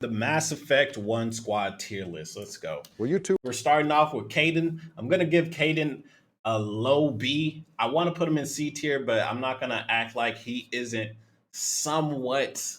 The Mass Effect 1 squad tier list. Let's go. Well, you two. We're starting off with Caden. I'm going to give Caden a low B. I want to put him in C tier, but I'm not going to act like he isn't somewhat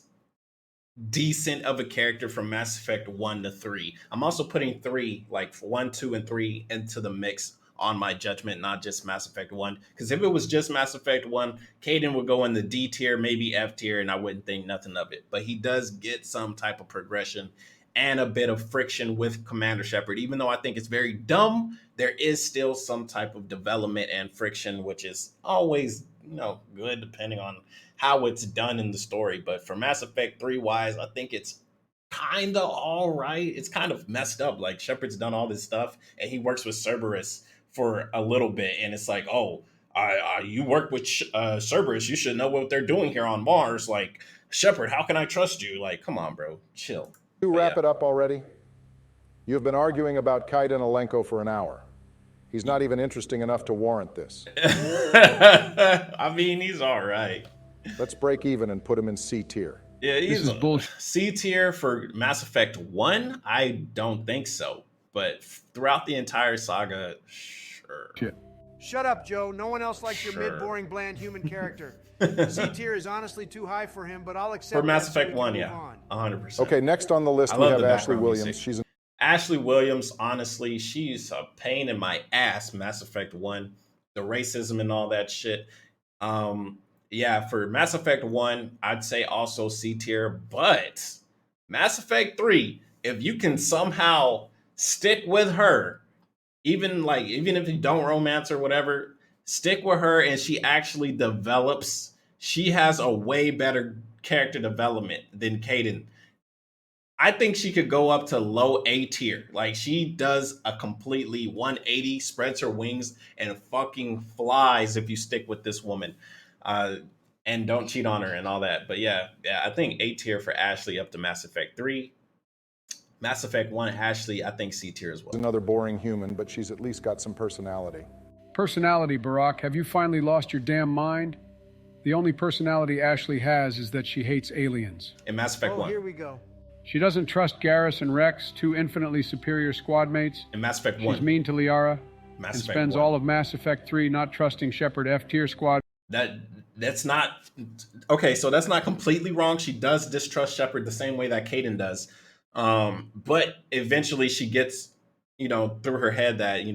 decent of a character from Mass Effect 1 to 3. I'm also putting 3, like 1, 2, and 3, into the mix on my judgment, not just Mass Effect 1. Because if it was just Mass Effect 1, Caden would go in the D tier, maybe F tier, and I wouldn't think nothing of it. But he does get some type of progression and a bit of friction with Commander Shepard. Even though I think it's very dumb, there is still some type of development and friction, which is always, good depending on how it's done in the story. But for Mass Effect 3 wise, I think it's kind of all right. It's kind of messed up. Like Shepard's done all this stuff and he works with Cerberus for a little bit. And it's like, oh, you work with Cerberus. You should know what they're doing here on Mars. Like, Shepard, how can I trust you? Like, come on, bro. Chill. To wrap it up already, you've been arguing about Kaidan Alenko for an hour. He's not even interesting enough to warrant this. I mean, he's all right. Let's break even and put him in C tier. Yeah, he's C tier for Mass Effect 1? I don't think so. But throughout the entire saga, sure. Shut up, Joe. No one else likes your mid-boring, bland human character. C tier is honestly too high for him, but I'll accept for Mass that Effect 1, yeah. 100%. Okay, next on the list we have Ashley Williams. Ashley Williams, honestly, she's a pain in my ass, Mass Effect 1. The racism and all that shit. Yeah, for Mass Effect 1, I'd say also C tier, but Mass Effect 3, if you can somehow stick with her, even if you don't romance or whatever, stick with her and she actually develops. She has a way better character development than Caden. I think she could go up to low A tier. Like, she does a completely 180, spreads her wings, and fucking flies if you stick with this woman. And don't cheat on her and all that. But yeah, I think A tier for Ashley up to Mass Effect 3. Mass Effect 1, Ashley, I think C tier as well. Another boring human, but she's at least got some personality. Personality, Barack. Have you finally lost your damn mind? The only personality Ashley has is that she hates aliens. In Mass Effect 1. Here we go. She doesn't trust Garrus and Rex, two infinitely superior squad mates. In Mass Effect 1. She's mean to Liara. Mass and Effect spends 1. all of Mass Effect 3 not trusting Shepard F tier squad. That's not okay. So that's not completely wrong. She does distrust Shepard the same way that Caden does. But eventually she gets, through her head that,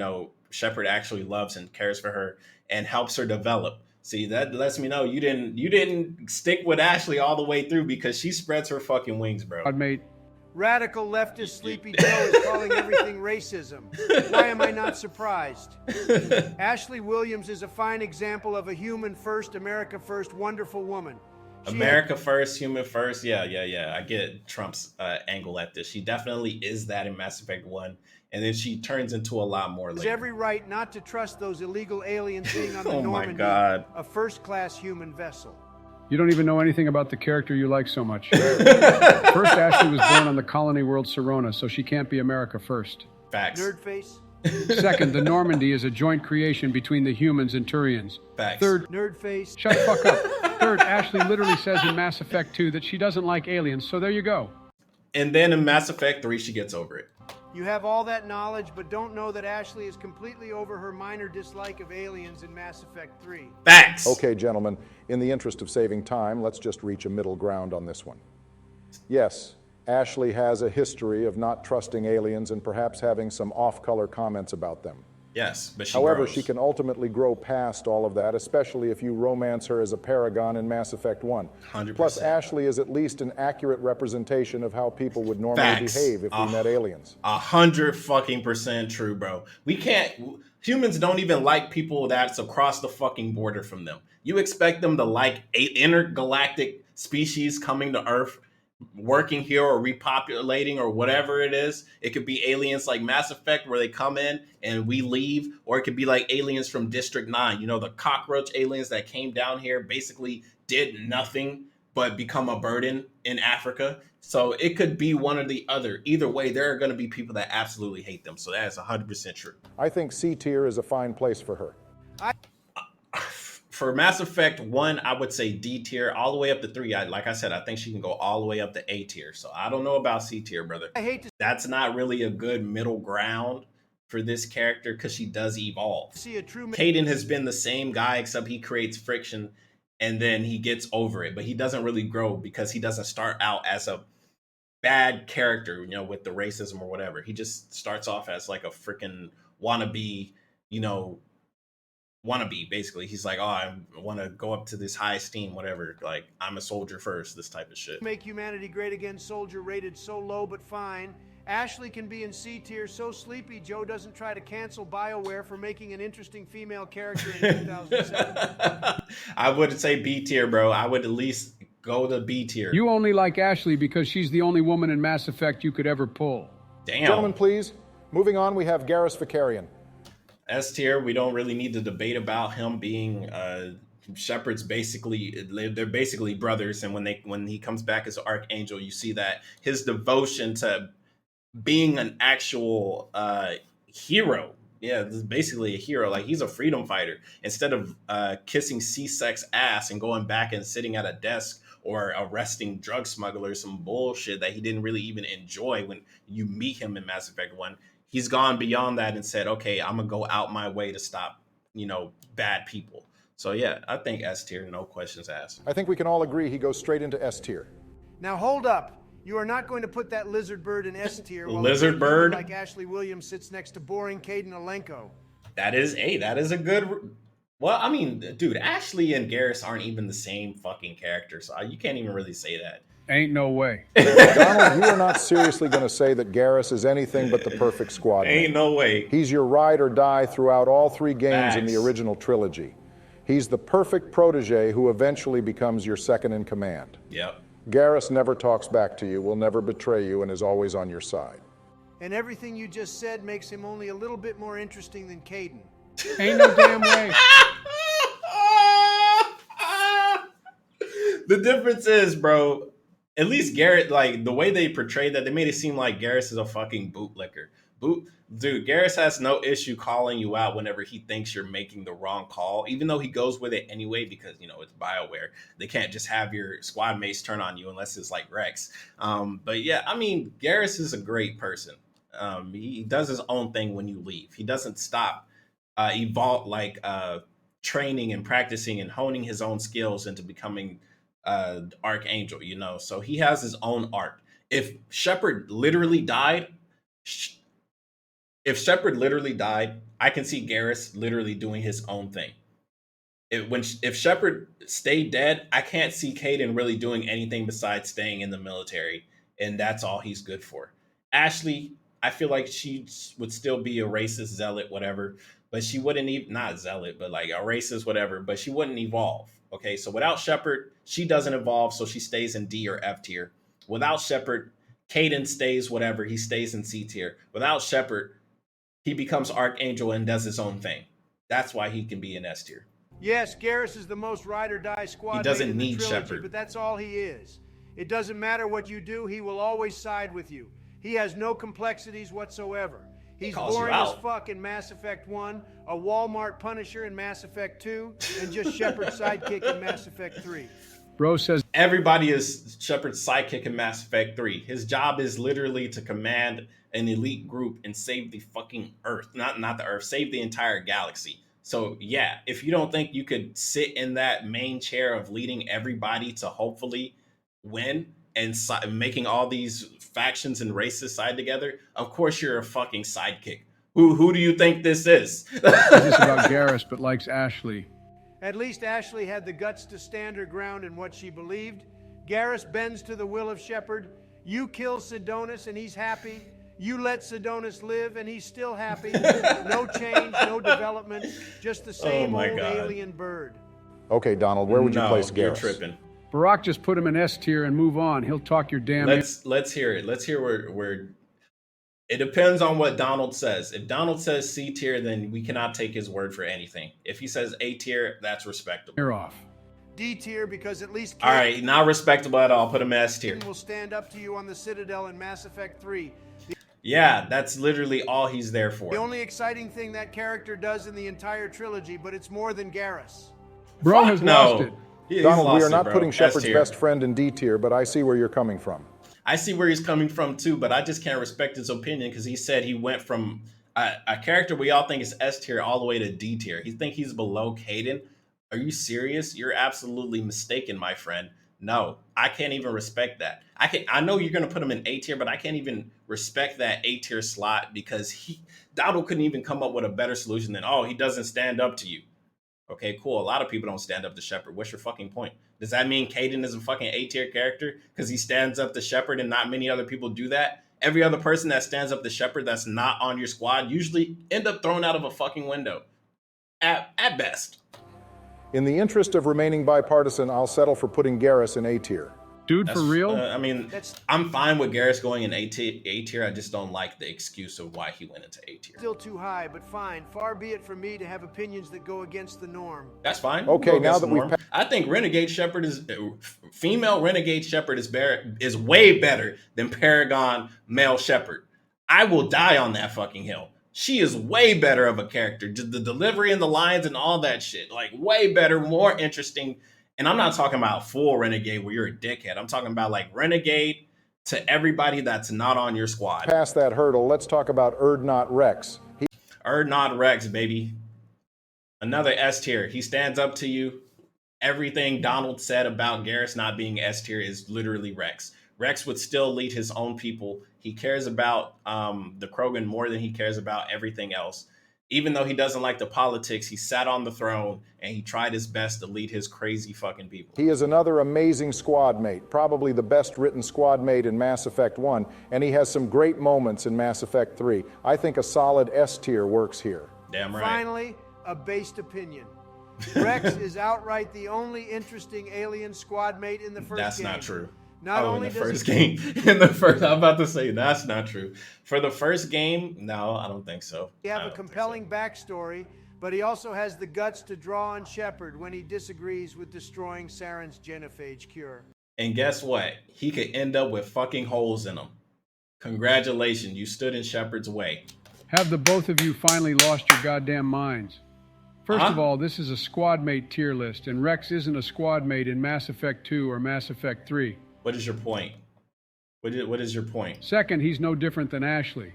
Shepard actually loves and cares for her and helps her develop. See, that lets me know you didn't stick with Ashley all the way through because she spreads her fucking wings, bro. Mate. Radical leftist Sleepy Joe is calling everything racism. Why am I not surprised? Ashley Williams is a fine example of a human first, America first, wonderful woman. America first, human first. Yeah. I get Trump's angle at this. She definitely is that in Mass Effect 1. And then she turns into a lot more later. Has every right not to trust those illegal aliens being on the Normandy, my God. A first-class human vessel. You don't even know anything about the character you like so much. First, Ashley was born on the colony world Serona, so she can't be America first. Facts. Nerd face. Second, the Normandy is a joint creation between the humans and Turians. Facts. Third, nerd face. Shut the fuck up. Third, Ashley literally says in Mass Effect 2 that she doesn't like aliens, so there you go. And then in Mass Effect 3, she gets over it. You have all that knowledge, but don't know that Ashley is completely over her minor dislike of aliens in Mass Effect 3. Facts. Okay, gentlemen, in the interest of saving time, let's just reach a middle ground on this one. Yes, Ashley has a history of not trusting aliens and perhaps having some off-color comments about them. Yes, but However, grows. she can ultimately grow past all of that, especially if you romance her as a paragon in Mass Effect 1. 100%. Plus, Ashley is at least an accurate representation of how people would normally behave if we met aliens. 100% true, bro. Humans don't even like people that's across the fucking border from them. You expect them to like intergalactic species coming to Earth, working here or repopulating or whatever it is. It could be aliens like Mass Effect where they come in and we leave, or it could be like aliens from District 9, the cockroach aliens that came down here, basically did nothing but become a burden in Africa. So it could be one or the other. Either way, there are going to be people that absolutely hate them. So that is 100% true. I think C tier is a fine place for her. for Mass Effect 1, I would say D tier all the way up to 3. Like I said, I think she can go all the way up to A tier. So I don't know about C tier, brother. I hate to That's not really a good middle ground for this character because she does evolve. see a true Kaidan has been the same guy, except he creates friction and then he gets over it. But he doesn't really grow because he doesn't start out as a bad character, you know, with the racism or whatever. He just starts off as like a freaking wannabe, you know, wannabe, basically. He's like, oh, I want to go up to this high esteem, whatever. Like, I'm a soldier first, this type of shit. Make Humanity Great Again soldier rated so low but fine. Ashley can be in C tier so sleepy Joe doesn't try to cancel BioWare for making an interesting female character in 2007. I would say B tier, bro. I would at least go to B tier. You only like Ashley because she's the only woman in Mass Effect you could ever pull. Damn. Gentlemen, please. Moving on, we have Garrus Vakarian. S tier, we don't really need to debate about him being Shepard's basically, they're basically brothers, and when he comes back as Archangel, you see that his devotion to being an actual hero. Yeah, this is basically a hero. Like, he's a freedom fighter. Instead of kissing C-Sec's ass and going back and sitting at a desk or arresting drug smugglers, some bullshit that he didn't really even enjoy when you meet him in Mass Effect 1, he's gone beyond that and said, okay, I'm going to go out my way to stop, you know, bad people. So, yeah, I think S tier, no questions asked. I think we can all agree he goes straight into S tier. Now hold up. You are not going to put that lizard bird in S tier while Lizard a bird? like Ashley Williams sits next to boring Kaidan Alenko. That is a good. Well, I mean, dude, Ashley and Garrus aren't even the same fucking character, so you can't even really say that. Ain't no way. Donald, you are not seriously going to say that Garrus is anything but the perfect squad mate. Ain't no way. He's your ride or die throughout all 3 games in the Facts. original trilogy. He's the perfect protege who eventually becomes your second in command. Yep. Garrus never talks back to you, will never betray you, and is always on your side. And everything you just said makes him only a little bit more interesting than Kaidan. Ain't no damn way. The difference is, bro, at least Garrett, like, the way they portrayed that, they made it seem like Garrus is a fucking bootlicker. Dude, Garrus has no issue calling you out whenever he thinks you're making the wrong call, even though he goes with it anyway because, you know, it's BioWare. They can't just have your squad mates turn on you unless it's like Rex. But yeah, I mean, Garrus is a great person. He does his own thing when you leave. He doesn't stop training and practicing and honing his own skills into becoming Archangel, you know. So he has his own arc. If Shepard literally died, I can see Garrus literally doing his own thing. If Shepard stayed dead, I can't see Kaidan really doing anything besides staying in the military, and that's all he's good for. Ashley, I feel like she would still be a racist zealot, whatever, but she wouldn't even, not zealot, but like a racist, whatever, but she wouldn't evolve. Okay, so without Shepard, she doesn't evolve, so she stays in D or F tier. Without Shepard, Kaidan stays whatever, he stays in C tier. Without Shepard, he becomes Archangel and does his own thing. That's why he can be in S tier. Yes, Garrus is the most ride or die squad He doesn't mate in the need trilogy, Shepard. but that's all he is. It doesn't matter what you do, he will always side with you. He has no complexities whatsoever. He's calls you boring as out. fuck in Mass Effect 1, a Walmart Punisher in Mass Effect 2, and just Shepard's sidekick in Mass Effect 3. Bro says Everybody is Shepard's sidekick in Mass Effect 3. His job is literally to command an elite group and save the fucking Earth. Not the Earth, save the entire galaxy. So yeah, if you don't think you could sit in that main chair of leading everybody to hopefully win and making all these factions and races side together, of course you're a fucking sidekick. Who do you think this is? this about Garrus, but likes Ashley. At least Ashley had the guts to stand her ground in what she believed. Garrus bends to the will of Shepard. You kill Sidonis and he's happy. You let Sidonis live and he's still happy. No change, no development, just the same my old God. alien bird. Okay, Donald, where would you place You're Garrus? tripping. Barack just put him in S tier and move on. He'll talk your damn. Let's hear it. Let's hear where it depends on what Donald says. If Donald says C tier, then we cannot take his word for anything. If he says A tier, that's respectable. You're off. D tier because at least All right, not respectable at all. Put him S tier. Kaidan will stand up to you on the Citadel in Mass Effect 3. Yeah, that's literally all he's there for. The only exciting thing that character does in the entire trilogy, but it's more than Garrus. Bro Fuck has lost it. He's Donald, we lost are it, not bro. putting S Shepard's tier. best friend in D tier, but I see where you're coming from. I see where he's coming from too, but I just can't respect his opinion because he said he went from a character we all think is S tier all the way to D tier. He think he's below Caden. Are you serious? You're absolutely mistaken, my friend. No, I can't even respect that. I know you're gonna put him in A tier, but I can't even respect that A tier slot because Donald couldn't even come up with a better solution than, oh, he doesn't stand up to you. Okay, cool. A lot of people don't stand up to Shepard. What's your fucking point? Does that mean Caden is a fucking A tier character because he stands up to Shepard and not many other people do that? Every other person that stands up to Shepard that's not on your squad usually end up thrown out of a fucking window. At best. In the interest of remaining bipartisan, I'll settle for putting Garrus in A tier. Dude, for real? I mean, I'm fine with Garrus going in A tier. I just don't like the excuse of why he went into A tier. Still too high, but fine. Far be it from me to have opinions that go against the norm. That's fine. Okay, Go now against that the we've norm. I think Renegade Shepard female Renegade Shepard is way better than Paragon male Shepard. I will die on that fucking hill. She is way better of a character. The delivery and the lines and all that shit, like way better, more interesting. And I'm not talking about full Renegade where you're a dickhead. I'm talking about like Renegade to everybody that's not on your squad. Past that hurdle, let's talk about Erdnot Rex. Erdnot Rex, baby. Another S tier. He stands up to you. Everything Donald said about Garrus not being S tier is literally Rex. Rex would still lead his own people. He cares about the Krogan more than he cares about everything else. Even though he doesn't like the politics, he sat on the throne and he tried his best to lead his crazy fucking people. He is another amazing squad mate, probably the best written squad mate in Mass Effect 1, and he has some great moments in Mass Effect 3. I think a solid S tier works here. Damn right. Finally, a based opinion. Rex is outright the only interesting alien squad mate in the first That's game. not true. Not only in the does first he game. In the first, I'm about to say that's not true. For the first game, no, I don't think so. have a compelling backstory, but he also has the guts to draw on Shepard when he disagrees with destroying Saren's genophage cure. And guess what? He could end up with fucking holes in him. Congratulations, you stood in Shepard's way. Have the both of you finally lost your goddamn minds? First of all, this is a squad mate tier list, and Rex isn't a squad mate in Mass Effect 2 or Mass Effect 3. What is your point? What is your point? Second, he's no different than Ashley.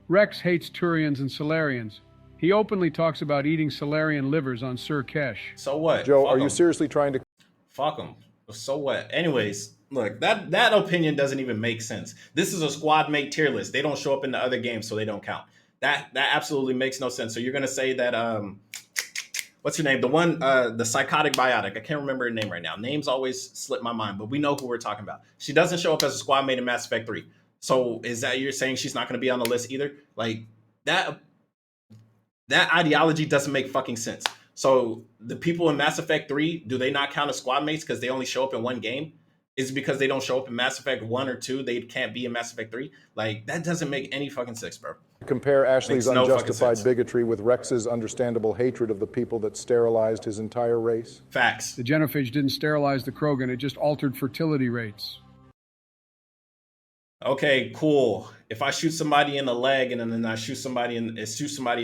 Rex hates Turians and Salarians. He openly talks about eating Salarian livers on Sir Kesh. So what? Joe, Fuck are you 'em. seriously trying to... Fuck them. So what? Anyways, look, that opinion doesn't even make sense. This is a squad mate tier list. They don't show up in the other games, so they don't count. That absolutely makes no sense. So you're gonna say that what's her name? The one, the psychotic biotic. I can't remember her name right now. Names always slip my mind, but we know who we're talking about. She doesn't show up as a squad mate in Mass Effect 3. So is that you're saying she's not going to be on the list either? Like that ideology doesn't make fucking sense. So the people in Mass Effect 3, do they not count as squad mates because they only show up in one game? Is it because they don't show up in Mass Effect 1 or 2, they can't be in Mass Effect 3? Like, that doesn't make any fucking sense, bro. compare Ashley's Makes no fucking unjustified sense. bigotry with Rex's understandable hatred of the people that sterilized his entire race? Facts. The genophage didn't sterilize the Krogan, it just altered fertility rates. Okay, cool. If I shoot somebody in the leg and then I shoot somebody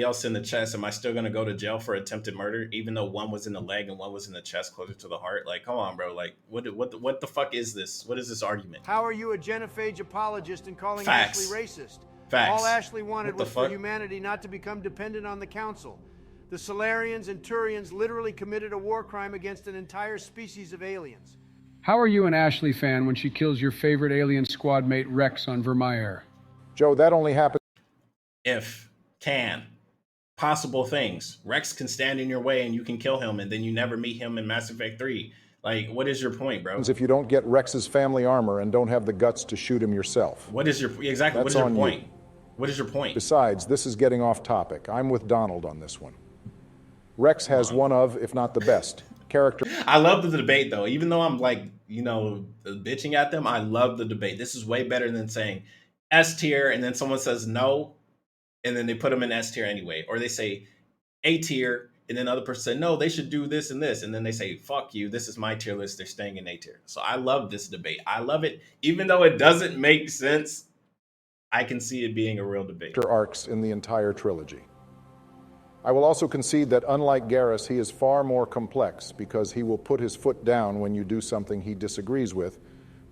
else in the chest, am I still gonna go to jail for attempted murder, even though one was in the leg and one was in the chest, closer to the heart? Like, come on, bro. Like, what the fuck is this? What is this argument? How are you a genophage apologist and calling Facts. Ashley racist? Facts. All Ashley wanted What the was for fuck? humanity not to become dependent on the Council. The Salarians and Turians literally committed a war crime against an entire species of aliens. How are you an Ashley fan when she kills your favorite alien squad mate Rex on Vermeer? Joe, that only happens If can possible things. Rex can stand in your way and you can kill him, and then you never meet him in Mass Effect 3. Like, what is your point, bro? if you don't get Rex's family armor and don't have the guts to shoot him yourself. What is your exactly? What That's is your on you. point? What is your point? Besides, this is getting off topic. I'm with Donald on this one. Rex has one of, if not the best, character. I love the debate though. Even though I'm like, bitching at them, I love the debate. This is way better than saying S tier and then someone says no, and then they put them in S tier anyway, or they say A tier and then the other person said no, they should do this and this, and then they say fuck you, this is my tier list, they're staying in A tier. So I love this debate. I love it, even though it doesn't make sense. I can see it being a real debate. Arcs in the entire trilogy. I will also concede that unlike Garrus, he is far more complex because he will put his foot down when you do something he disagrees with,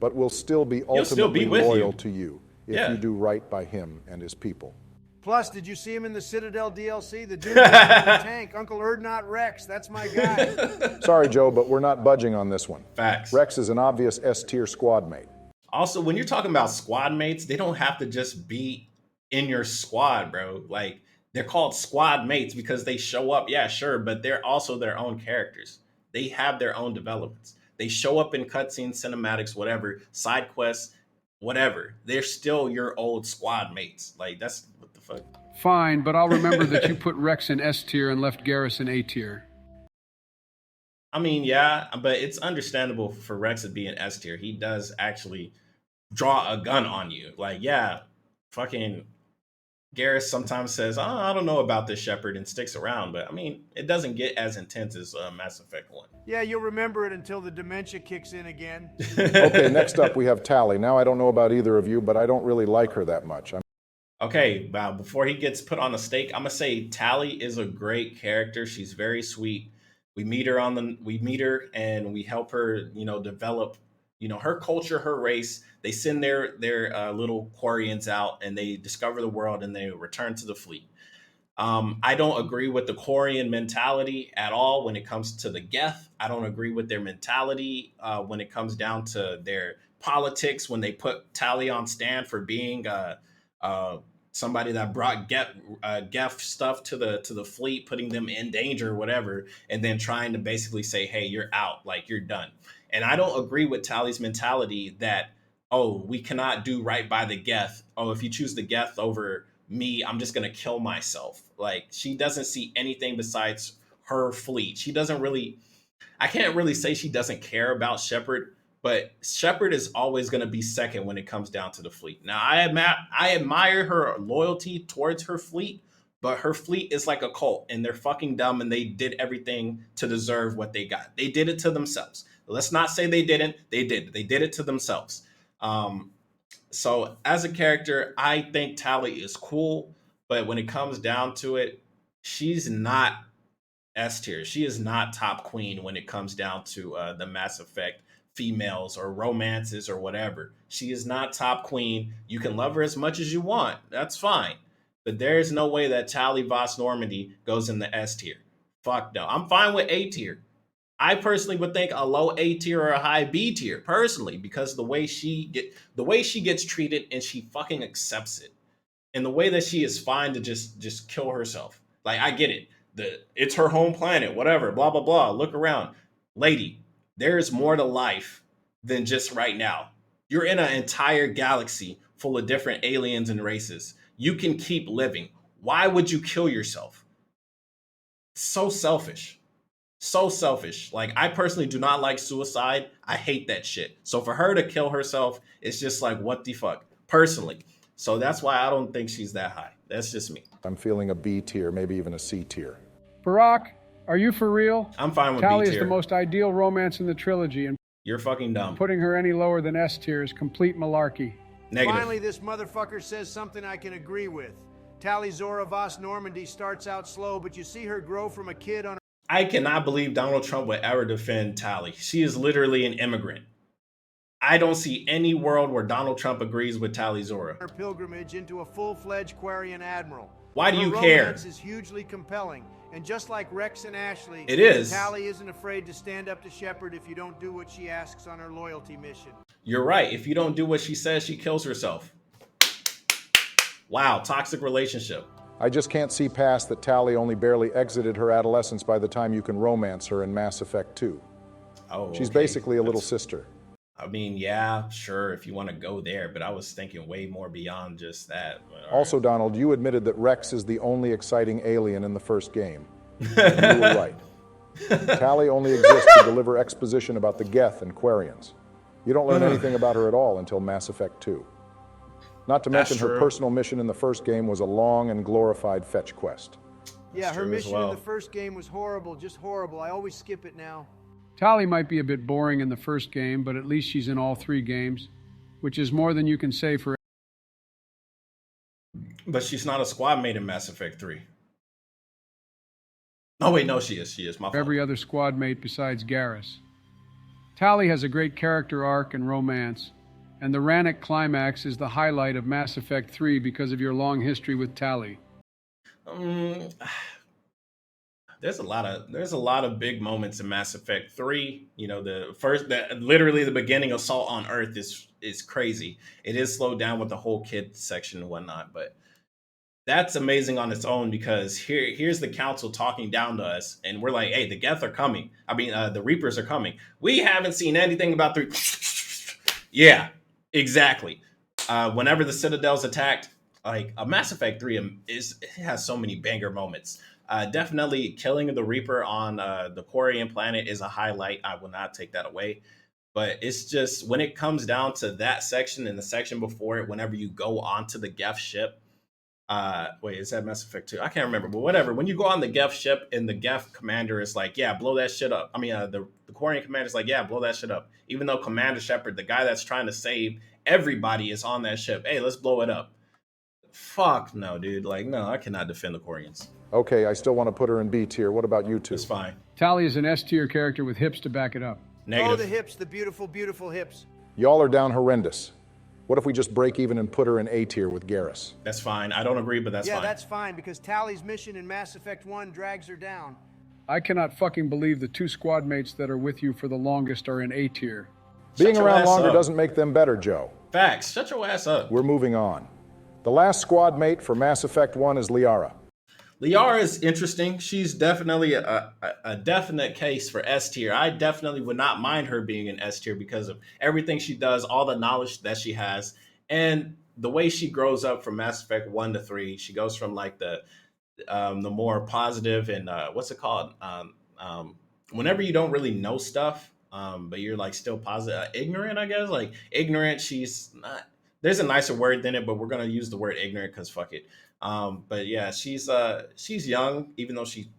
but will still be ultimately loyal to you if you do right by him and his people. Plus, did you see him in the Citadel DLC? The dude with the tank, Uncle Erdnot Rex. That's my guy. Sorry, Joe, but we're not budging on this one. Facts. Rex is an obvious S-tier squad mate. Also, when you're talking about squad mates, they don't have to just be in your squad, bro. Like, they're called squad mates because they show up, yeah, sure, but they're also their own characters. They have their own developments. They show up in cutscenes, cinematics, whatever, side quests, whatever. They're still your old squad mates. Like, that's what the fuck. Fine, but I'll remember that you put Rex in S tier and left Garrus in A tier. I mean, yeah, but it's understandable for Rex to be an S tier. He does actually draw a gun on you. Like, yeah, fucking Garrus sometimes says, oh, I don't know about this Shepard, and sticks around. But, I mean, it doesn't get as intense as Mass Effect 1. Yeah, you'll remember it until the dementia kicks in again. Okay, next up we have Tali. Now, I don't know about either of you, but I don't really like her that much. Okay, wow, before he gets put on a stake, I'm going to say Tali is a great character. She's very sweet. We meet her and we help her, develop, her culture, her race. They send their little Quarians out and they discover the world and they return to the fleet. I don't agree with the Quarian mentality at all when it comes to the Geth. I don't agree with their mentality when it comes down to their politics, when they put Tali on stand for being somebody that brought Geth stuff to the fleet, putting them in danger or whatever, and then trying to basically say, hey, you're out, like you're done. And I don't agree with Tali's mentality that, oh, we cannot do right by the Geth. Oh, if you choose the Geth over me, I'm just going to kill myself. Like, she doesn't see anything besides her fleet. She doesn't really, I can't really say she doesn't care about Shepard, but Shepard is always going to be second when it comes down to the fleet. Now, I admire her loyalty towards her fleet, but her fleet is like a cult and they're fucking dumb and they did everything to deserve what they got. They did it to themselves. Let's not say they didn't. They did. They did it to themselves. So as a character, I think Tali is cool, but when it comes down to it, she's not S tier. She is not top queen when it comes down to the Mass Effect females or romances or whatever. She is not top queen. You can love her as much as you want. That's fine. But there's no way that Tali Voss Normandy goes in the S tier. Fuck no. I'm fine with A tier. I personally would think a low A tier or a high B tier, personally, because the way she gets treated and she fucking accepts it. And the way that she is fine to just kill herself. Like, I get it. It's her home planet, whatever, blah, blah, blah. Look around. Lady, there's more to life than just right now. You're in an entire galaxy full of different aliens and races. You can keep living. Why would you kill yourself? So selfish. So selfish. Like, I personally do not like suicide. I hate that shit. So for her to kill herself, it's just like, what the fuck? Personally. So that's why I don't think she's that high. That's just me. I'm feeling a B tier, maybe even a C tier. Barack, are you for real? I'm fine with Tali B tier. is the most ideal romance in the trilogy, and you're fucking dumb. Putting her any lower than S tier is complete malarkey. Negative. Finally, this motherfucker says something I can agree with. Tali Zora Voss Normandy starts out slow, but you see her grow from a kid on. I cannot believe Donald Trump would ever defend Tali. She is literally an immigrant. I don't see any world where Donald Trump agrees with Tali Zora. Her pilgrimage into a full-fledged Quarian admiral. Why do you her care? Romance is hugely compelling, and just like Rex and Ashley, it is. Tali isn't afraid to stand up to Shepard if you don't do what she asks on her loyalty mission. You're right. If you don't do what she says, she kills herself. Wow, toxic relationship. I just can't see past that Tali only barely exited her adolescence by the time you can romance her in Mass Effect 2. Oh, she's basically a little sister. I mean, yeah, sure, if you want to go there, but I was thinking way more beyond just that. Also, Donald, you admitted that Rex is the only exciting alien in the first game. You were right. Tali only exists to deliver exposition about the Geth and Quarians. You don't learn anything about her at all until Mass Effect 2. Not to mention her personal mission in the first game was a long and glorified fetch quest. Yeah, her mission in the first game was horrible, just horrible. I always skip it now. Tali might be a bit boring in the first game, but at least she's in all 3 games, which is more than you can say for. But she's not a squad mate in Mass Effect 3. Oh wait, no, she is. She is. My fault. every other squad mate besides Garrus. Tali has a great character arc and romance, and the Rannoch climax is the highlight of Mass Effect 3 because of your long history with Tali. Um, there's a lot of big moments in Mass Effect 3. You know, literally the beginning Assault on Earth is crazy. It is slowed down with the whole kid section and whatnot, but that's amazing on its own because here's the council talking down to us, and we're like, hey, the Geth are coming. I mean, the Reapers are coming. We haven't seen anything about the yeah, exactly. Whenever the Citadel's attacked, like a Mass Effect 3 it has so many banger moments. Definitely killing the Reaper on the Quarian planet is a highlight. I will not take that away. But it's just when it comes down to that section and the section before it, whenever you go onto the Geth ship, wait, is that Mass Effect 2? I can't remember, but whatever. When you go on the Geth ship and the Geth commander is like, yeah, blow that shit up. I mean, the Quarian commander is like, yeah, blow that shit up. Even though Commander Shepard, the guy that's trying to save everybody, is on that ship. Hey, let's blow it up. Fuck no, dude. Like, no, I cannot defend the Quarians. Okay, I still want to put her in B tier. What about you two? It's fine. Tali is an S tier character with hips to back it up. Negative. Oh, the hips, the beautiful, beautiful hips. Y'all are down horrendous. What if we just break even and put her in A tier with Garrus? That's fine. I don't agree, but that's Yeah, fine. that's fine because Tali's mission in Mass Effect 1 drags her down. I cannot fucking believe the 2 squad mates that are with you for the longest are in A tier. Being Shut your around ass longer up. doesn't make them better, Joe. Facts. Shut your ass up. We're moving on. The last squad mate for Mass Effect 1 is Liara. Liara is interesting. She's definitely a definite case for S tier. I definitely would not mind her being an S tier because of everything she does, all the knowledge that she has, and the way she grows up from Mass Effect 1 to 3. She goes from like the more positive and what's it called? Whenever you don't really know stuff, but you're like still positive, ignorant, I guess. Like ignorant, she's not. There's a nicer word than it, but we're gonna use the word ignorant because fuck it. But yeah, she's young, even though she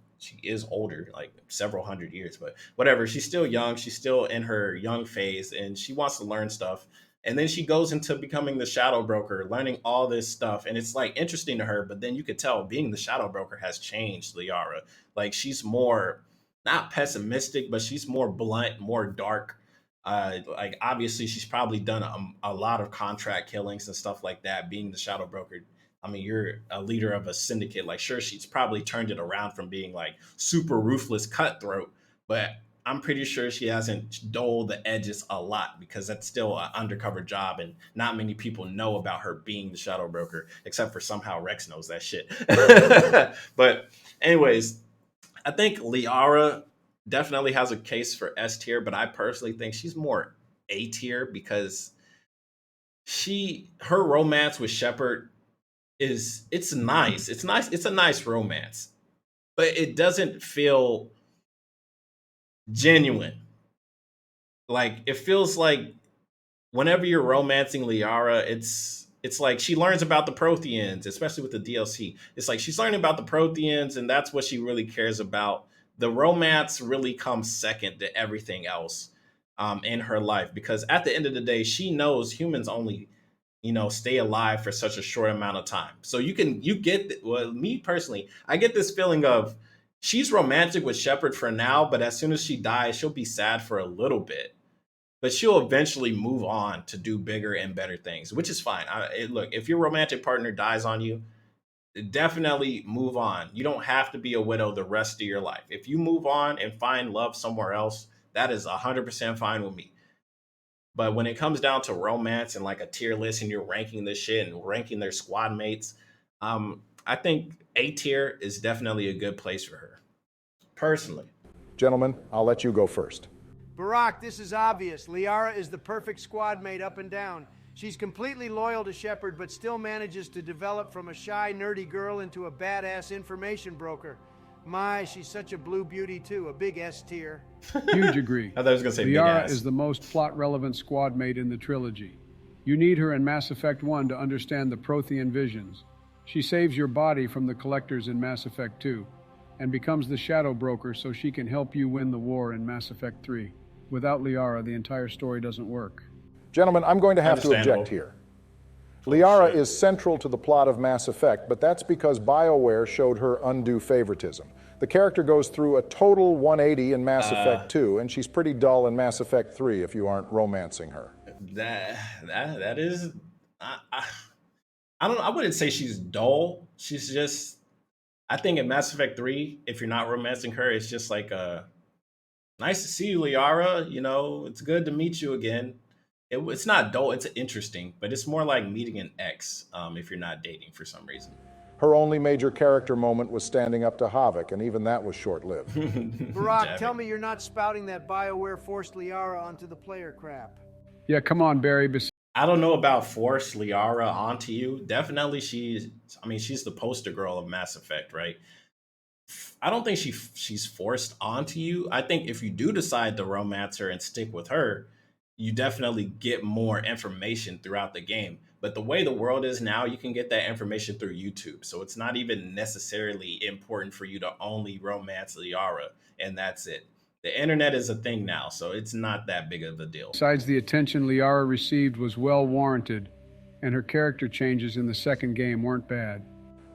is older, like several hundred years. But whatever, she's still young. She's still in her young phase, and she wants to learn stuff. And then she goes into becoming the Shadow Broker, learning all this stuff, and it's like interesting to her. But then you could tell being the Shadow Broker has changed Liara. Like she's more not pessimistic, but she's more blunt, more dark. Like obviously she's probably done a lot of contract killings and stuff like that. Being the Shadow Broker, I mean, you're a leader of a syndicate. Like sure, she's probably turned it around from being like super ruthless cutthroat, but I'm pretty sure she hasn't dulled the edges a lot because that's still an undercover job and not many people know about her being the Shadow Broker, except for somehow Rex knows that shit. But anyways, I think Liara definitely has a case for S tier, but I personally think she's more A tier because her romance with Shepard it's nice. It's nice. It's a nice romance, but it doesn't feel genuine. Like it feels like whenever you're romancing Liara, it's like she learns about the Protheans, especially with the DLC. It's like she's learning about the Protheans, and that's what she really cares about. The romance really comes second to everything else in her life, because at the end of the day, she knows humans only, stay alive for such a short amount of time. So me personally, I get this feeling of she's romantic with Shepard for now, but as soon as she dies, she'll be sad for a little bit. But she'll eventually move on to do bigger and better things, which is fine. Look, if your romantic partner dies on you, definitely move on. You don't have to be a widow the rest of your life. If you move on and find love somewhere else, that is 100% fine with me. But when it comes down to romance and like a tier list and you're ranking this shit and ranking their squad mates, I think A tier is definitely a good place for her, personally. Gentlemen, I'll let you go first. Barack, this is obvious. Liara is the perfect squad mate up and down. She's completely loyal to Shepard, but still manages to develop from a shy, nerdy girl into a badass information broker. My, she's such a blue beauty too, a big S tier. Huge agree. I thought I was going to say big Liara ass. is the most plot-relevant squad mate in the trilogy. You need her in Mass Effect 1 to understand the Prothean visions. She saves your body from the Collectors in Mass Effect 2, and becomes the Shadow Broker so she can help you win the war in Mass Effect 3. Without Liara, the entire story doesn't work. Gentlemen, I'm going to have to Understandable. object here. Liara is central to the plot of Mass Effect, but that's because BioWare showed her undue favoritism. The character goes through a total 180 in Mass Effect 2, and she's pretty dull in Mass Effect 3 if you aren't romancing her. That is, I don't. I wouldn't say she's dull. She's just. I think in Mass Effect 3, if you're not romancing her, it's just like nice to see you, Liara. You know, it's good to meet you again. It's not dull. It's interesting, but it's more like meeting an ex if you're not dating for some reason. Her only major character moment was standing up to Havok, and even that was short-lived. Barack, tell me you're not spouting that BioWare forced Liara onto the player crap. Yeah, come on, Barry. I don't know about force Liara onto you. Definitely she's the poster girl of Mass Effect, right? I don't think she's forced onto you. I think if you do decide to romance her and stick with her, you definitely get more information throughout the game. But the way the world is now, you can get that information through YouTube. So it's not even necessarily important for you to only romance Liara, and that's it. The internet is a thing now, so it's not that big of a deal. Besides, the attention Liara received was well warranted, and her character changes in the second game weren't bad.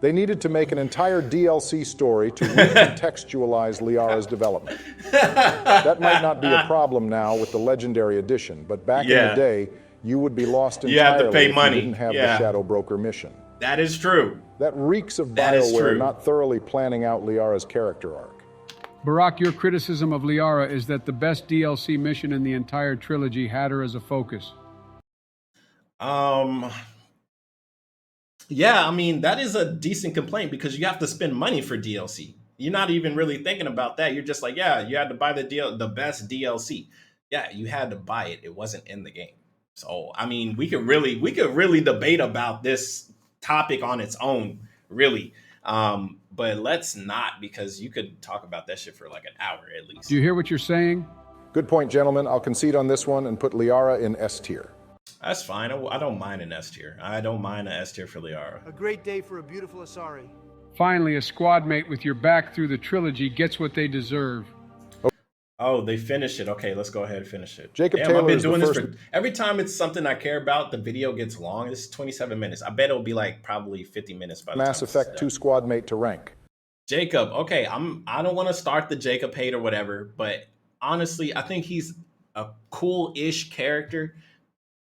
They needed to make an entire DLC story to recontextualize Liara's development. That might not be a problem now with the Legendary Edition, but back in the day, you would be lost entirely you have to pay if money. you didn't have the Shadow Broker mission. That is true. That reeks of That is BioWare true. not thoroughly planning out Liara's character arc. Barack, your criticism of Liara is that the best DLC mission in the entire trilogy had her as a focus. Yeah, I mean, that is a decent complaint because you have to spend money for DLC. You're not even really thinking about that. You're just like, yeah, you had to buy the best DLC. Yeah, you had to buy it. It wasn't in the game. So, I mean, we could really debate about this topic on its own, really. But let's not, because you could talk about that shit for like an hour at least. Do you hear what you're saying? Good point, gentlemen. I'll concede on this one and put Liara in S tier. That's fine. I don't mind an S tier. I don't mind an S tier for Liara. A great day for a beautiful Asari. Finally, a squad mate with your back through the trilogy gets what they deserve. Oh, they finished it. Okay, let's go ahead and finish it. Jacob Damn, Taylor I've been is the doing this first- for every time it's something I care about, the video gets long. This is 27 minutes. I bet it'll be like probably 50 minutes by the Mass time it's Effect done. 2 squad mate to rank. Jacob, okay, I don't want to start the Jacob hate or whatever, but honestly, I think he's a cool-ish character.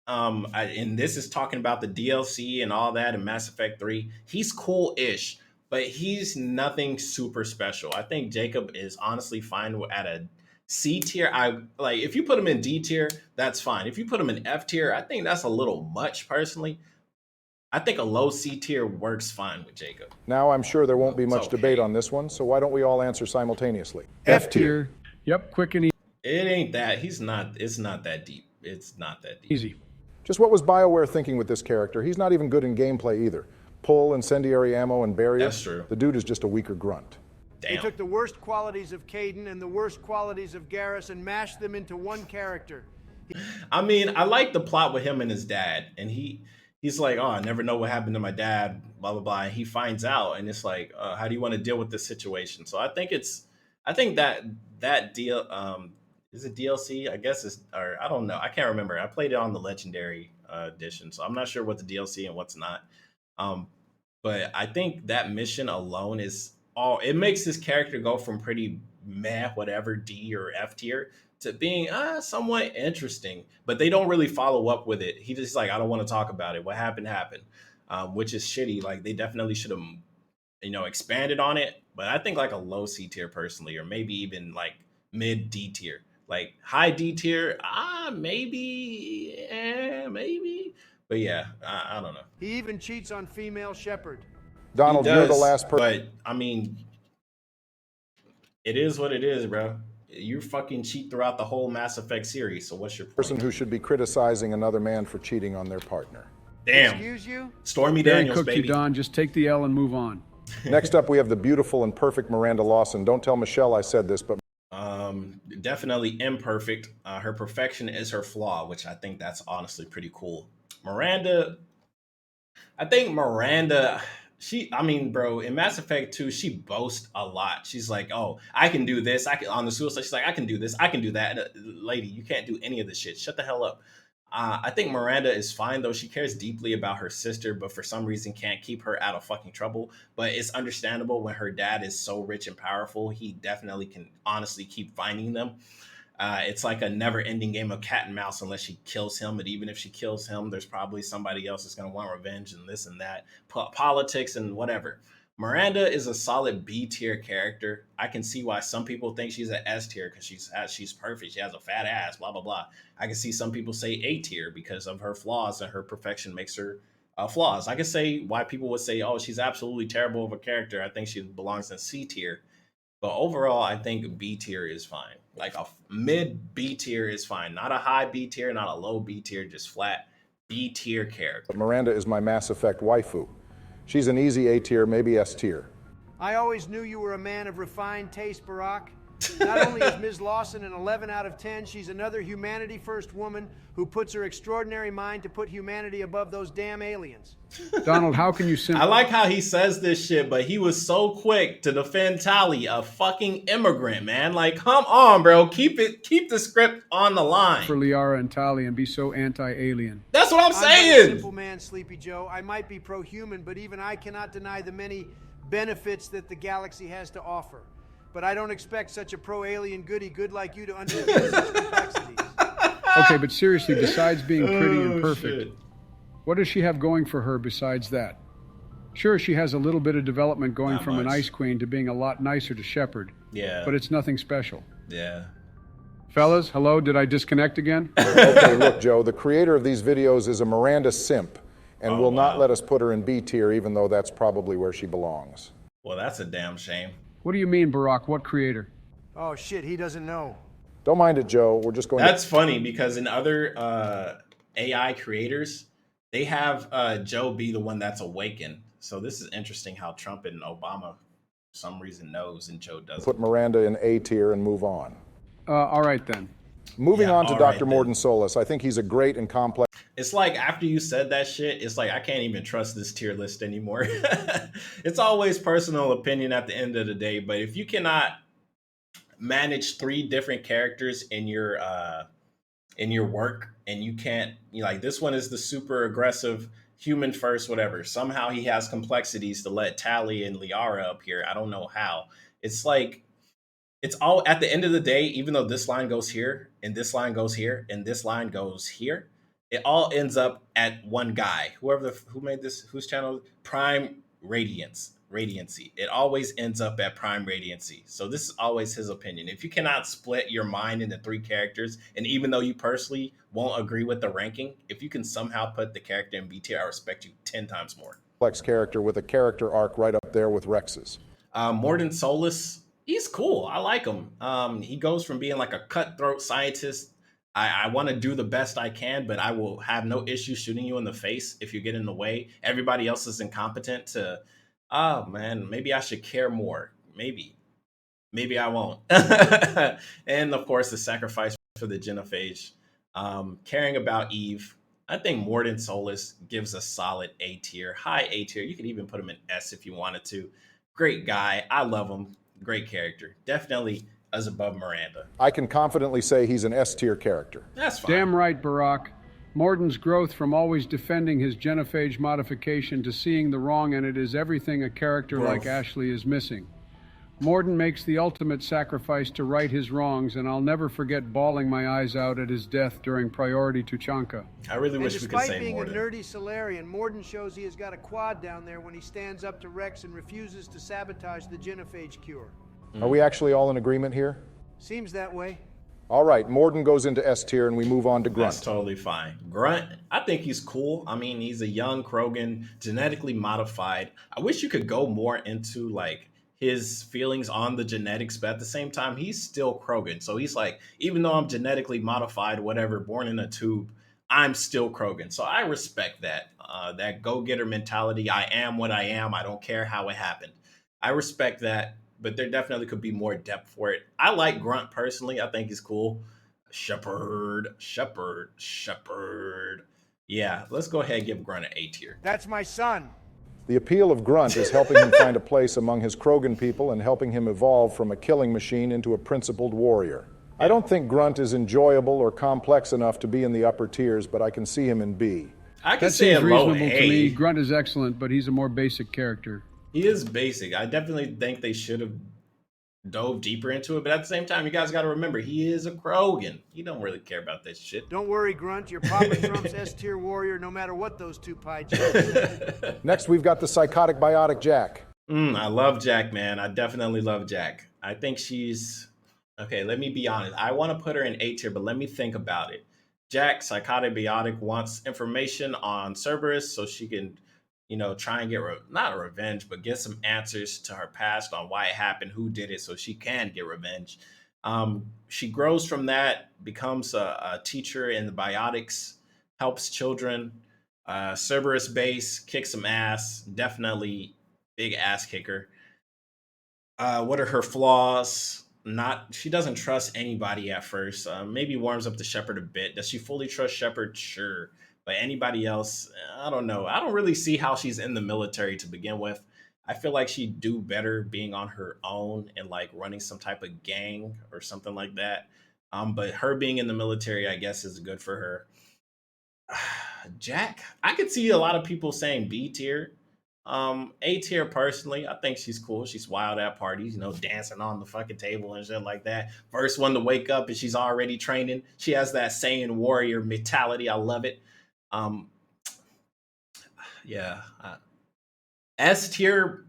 And this is talking about the DLC and all that in Mass Effect 3. He's cool-ish, but he's nothing super special. I think Jacob is honestly fine at a C tier. If you put him in D tier, that's fine. If you put him in F tier, I think that's a little much personally. I think a low C tier works fine with Jacob. Now, I'm sure there won't be much It's okay. debate on this one, so why don't we all answer simultaneously? F tier. Yep, quick and It ain't that. It's not that deep. It's not that deep. easy. Just what was BioWare thinking with this character? He's not even good in gameplay either. Pull, incendiary ammo, and barrier. That's true. The dude is just a weaker grunt. They Damn. took the worst qualities of Kaidan and the worst qualities of Garrus and mashed them into one character. I mean, I like the plot with him and his dad, and he's like, oh, I never know what happened to my dad, blah blah blah. And he finds out, and it's like, how do you want to deal with this situation? So I think that deal is it DLC? I guess it's, or I don't know. I can't remember. I played it on the Legendary edition, so I'm not sure what the DLC and what's not. But I think that mission alone is all. It makes this character go from pretty meh, whatever, D or F tier, to being somewhat interesting, but they don't really follow up with it. He just like, I don't want to talk about it. What happened, which is shitty. Like they definitely should have, expanded on it. But I think like a low C tier personally, or maybe even like mid D tier, like high D tier. Maybe. But yeah, I don't know. He even cheats on female Shepard. Donald, He you're the does, last person. But I mean, it is what it is, bro. You fucking cheat throughout the whole Mass Effect series. So what's your point? Person who should be criticizing another man for cheating on their partner. Damn. Excuse you? Stormy Barry Daniels, cooked baby. you, Don. Just take the L and move on. Next up, we have the beautiful and perfect Miranda Lawson. Don't tell Michelle I said this, but Definitely imperfect. Her perfection is her flaw, which I think that's honestly pretty cool. Miranda, bro, in Mass Effect 2, she boasts a lot. She's like, oh, I can do this. On the suicide, she's like, I can do this. I can do that. Lady, you can't do any of this shit. Shut the hell up. I think Miranda is fine though. She cares deeply about her sister, but for some reason can't keep her out of fucking trouble. But it's understandable when her dad is so rich and powerful. He definitely can honestly keep finding them. It's like a never-ending game of cat and mouse unless she kills him. But even if she kills him, there's probably somebody else that's going to want revenge and this and that, politics and whatever. Miranda is a solid B tier character. I can see why some people think she's an S tier because she's perfect. She has a fat ass, blah blah blah. I can see some people say A tier because of her flaws and her perfection makes her flaws. I can say why people would say, oh, she's absolutely terrible of a character. I think she belongs in C tier. But overall, I think B tier is fine. Like a mid B tier is fine. Not a high B tier, not a low B tier, just flat B tier character. But Miranda is my Mass Effect waifu. She's an easy A tier, maybe S tier. I always knew you were a man of refined taste, Barack. Not only is Ms. Lawson an 11 out of 10, she's another humanity-first woman who puts her extraordinary mind to put humanity above those damn aliens. Donald, how can you I like how he says this shit, but he was so quick to defend Tali, a fucking immigrant, man. Like, come on, bro. Keep the script on the line. for Liara and Tali and be so anti-alien? That's what I'm I'm but a saying. simple man, Sleepy Joe. I might be pro-human, but even I cannot deny the many benefits that the galaxy has to offer. But I don't expect such a pro-alien goody-good like you to understand such complexities. Okay, but seriously, besides being pretty and Oh, perfect, shit. what does she have going for her besides that? Sure, she has a little bit of development going Not from an much. ice queen to being a lot nicer to Shepard, Yeah. but it's nothing special. Yeah. Fellas, hello, did I disconnect again? Okay, look, Joe, the creator of these videos is a Miranda simp and Oh, will not wow. let us put her in B tier, even though that's probably where she belongs. Well, that's a damn shame. What do you mean, Barack? What creator? Oh, shit, he doesn't know. Don't mind it, Joe. We're just going That's funny because in other AI creators, they have Joe be the one that's awakened. So this is interesting how Trump and Obama, for some reason, knows and Joe to doesn't. put Miranda in A tier and move on. All right then. Moving Yeah, on to all Dr. right, Morden Solis. I think he's a great and complex It's like after you said that shit, it's like I can't even trust this tier list anymore. It's always personal opinion at the end of the day, but if you cannot manage 3 different characters in your work and you can't, like this one is the super aggressive human first whatever. Somehow he has complexities to let Tali and Liara up here. I don't know how. It's like it's all at the end of the day, even though this line goes here and this line goes here and this line goes here, it all ends up at one guy. Who made this, whose channel? Prime Radiancy. It always ends up at Prime Radiancy. So this is always his opinion. If you cannot split your mind into 3 characters, and even though you personally won't agree with the ranking, if you can somehow put the character in B tier, I respect you 10 times more. character with a character arc right up there with Rex's. Morden Solis, he's cool. I like him. He goes from being like a cutthroat scientist. I want to do the best I can, but I will have no issue shooting you in the face if you get in the way. Everybody else is incompetent to, oh man, maybe I should care more. Maybe I won't. And of course, the sacrifice for the genophage. Caring about Eve. I think Morden Solis gives a solid A tier, high A tier. You could even put him in S if you wanted to. Great guy. I love him. Great character. Definitely as above Miranda. I can confidently say he's an S tier character. That's fine. Damn right, Barack. Morden's growth from always defending his genophage modification to seeing the wrong in it is everything a character like Ashley is missing. Morden makes the ultimate sacrifice to right his wrongs, and I'll never forget bawling my eyes out at his death during Priority Tuchanka. I really And wish we could despite say being Morden. a nerdy Solarian, Morden shows he has got a quad down there when he stands up to Rex and refuses to sabotage the genophage cure. Are we actually all in agreement here? Seems that way. All right, Morden goes into S tier and we move on to That's Grunt. totally fine. Grunt, I think he's cool. I mean, he's a young Krogan, genetically modified. I wish you could go more into like his feelings on the genetics, but at the same time, he's still Krogan. So he's like, even though I'm genetically modified, whatever, born in a tube, I'm still Krogan. So I respect that. That go-getter mentality. I am what I am. I don't care how it happened. I respect that, but there definitely could be more depth for it. I like Grunt personally. I think he's cool. Shepard. Yeah, let's go ahead and give Grunt an A tier. That's my son. The appeal of Grunt is helping him find a place among his Krogan people and helping him evolve from a killing machine into a principled warrior. I don't think Grunt is enjoyable or complex enough to be in the upper tiers, but I can see him in B. I can That say a seems low reasonable to me. A. Grunt is excellent, but he's a more basic character. He is basic. I definitely think they should have dove deeper into it, but at the same time, you guys got to remember he is a Krogan. He don't really care about this shit. Don't worry, Grunt. Your Papa Trump's S-tier warrior, no matter what those two pie charts. Next, we've got the psychotic biotic Jack. I love Jack, man. I definitely love Jack. I think she's okay. Let me be honest. I want to put her in A tier, but let me think about it. Jack, psychotic biotic, wants information on Cerberus so she can, try and get not revenge, but get some answers to her past on why it happened, who did it, so she can get revenge. She grows from that, becomes a teacher in the biotics, helps children. Cerberus base, kicks some ass, definitely big ass kicker. What are her flaws? She doesn't trust anybody at first. Maybe warms up to Shepard a bit. Does she fully trust Shepard? Sure. But anybody else, I don't know. I don't really see how she's in the military to begin with. I feel like she'd do better being on her own and like running some type of gang or something like that. But her being in the military, I guess, is good for her. Jack, I could see a lot of people saying B tier. A tier personally, I think she's cool. She's wild at parties, dancing on the fucking table and shit like that. First one to wake up and she's already training. She has that Saiyan warrior mentality. I love it. S tier,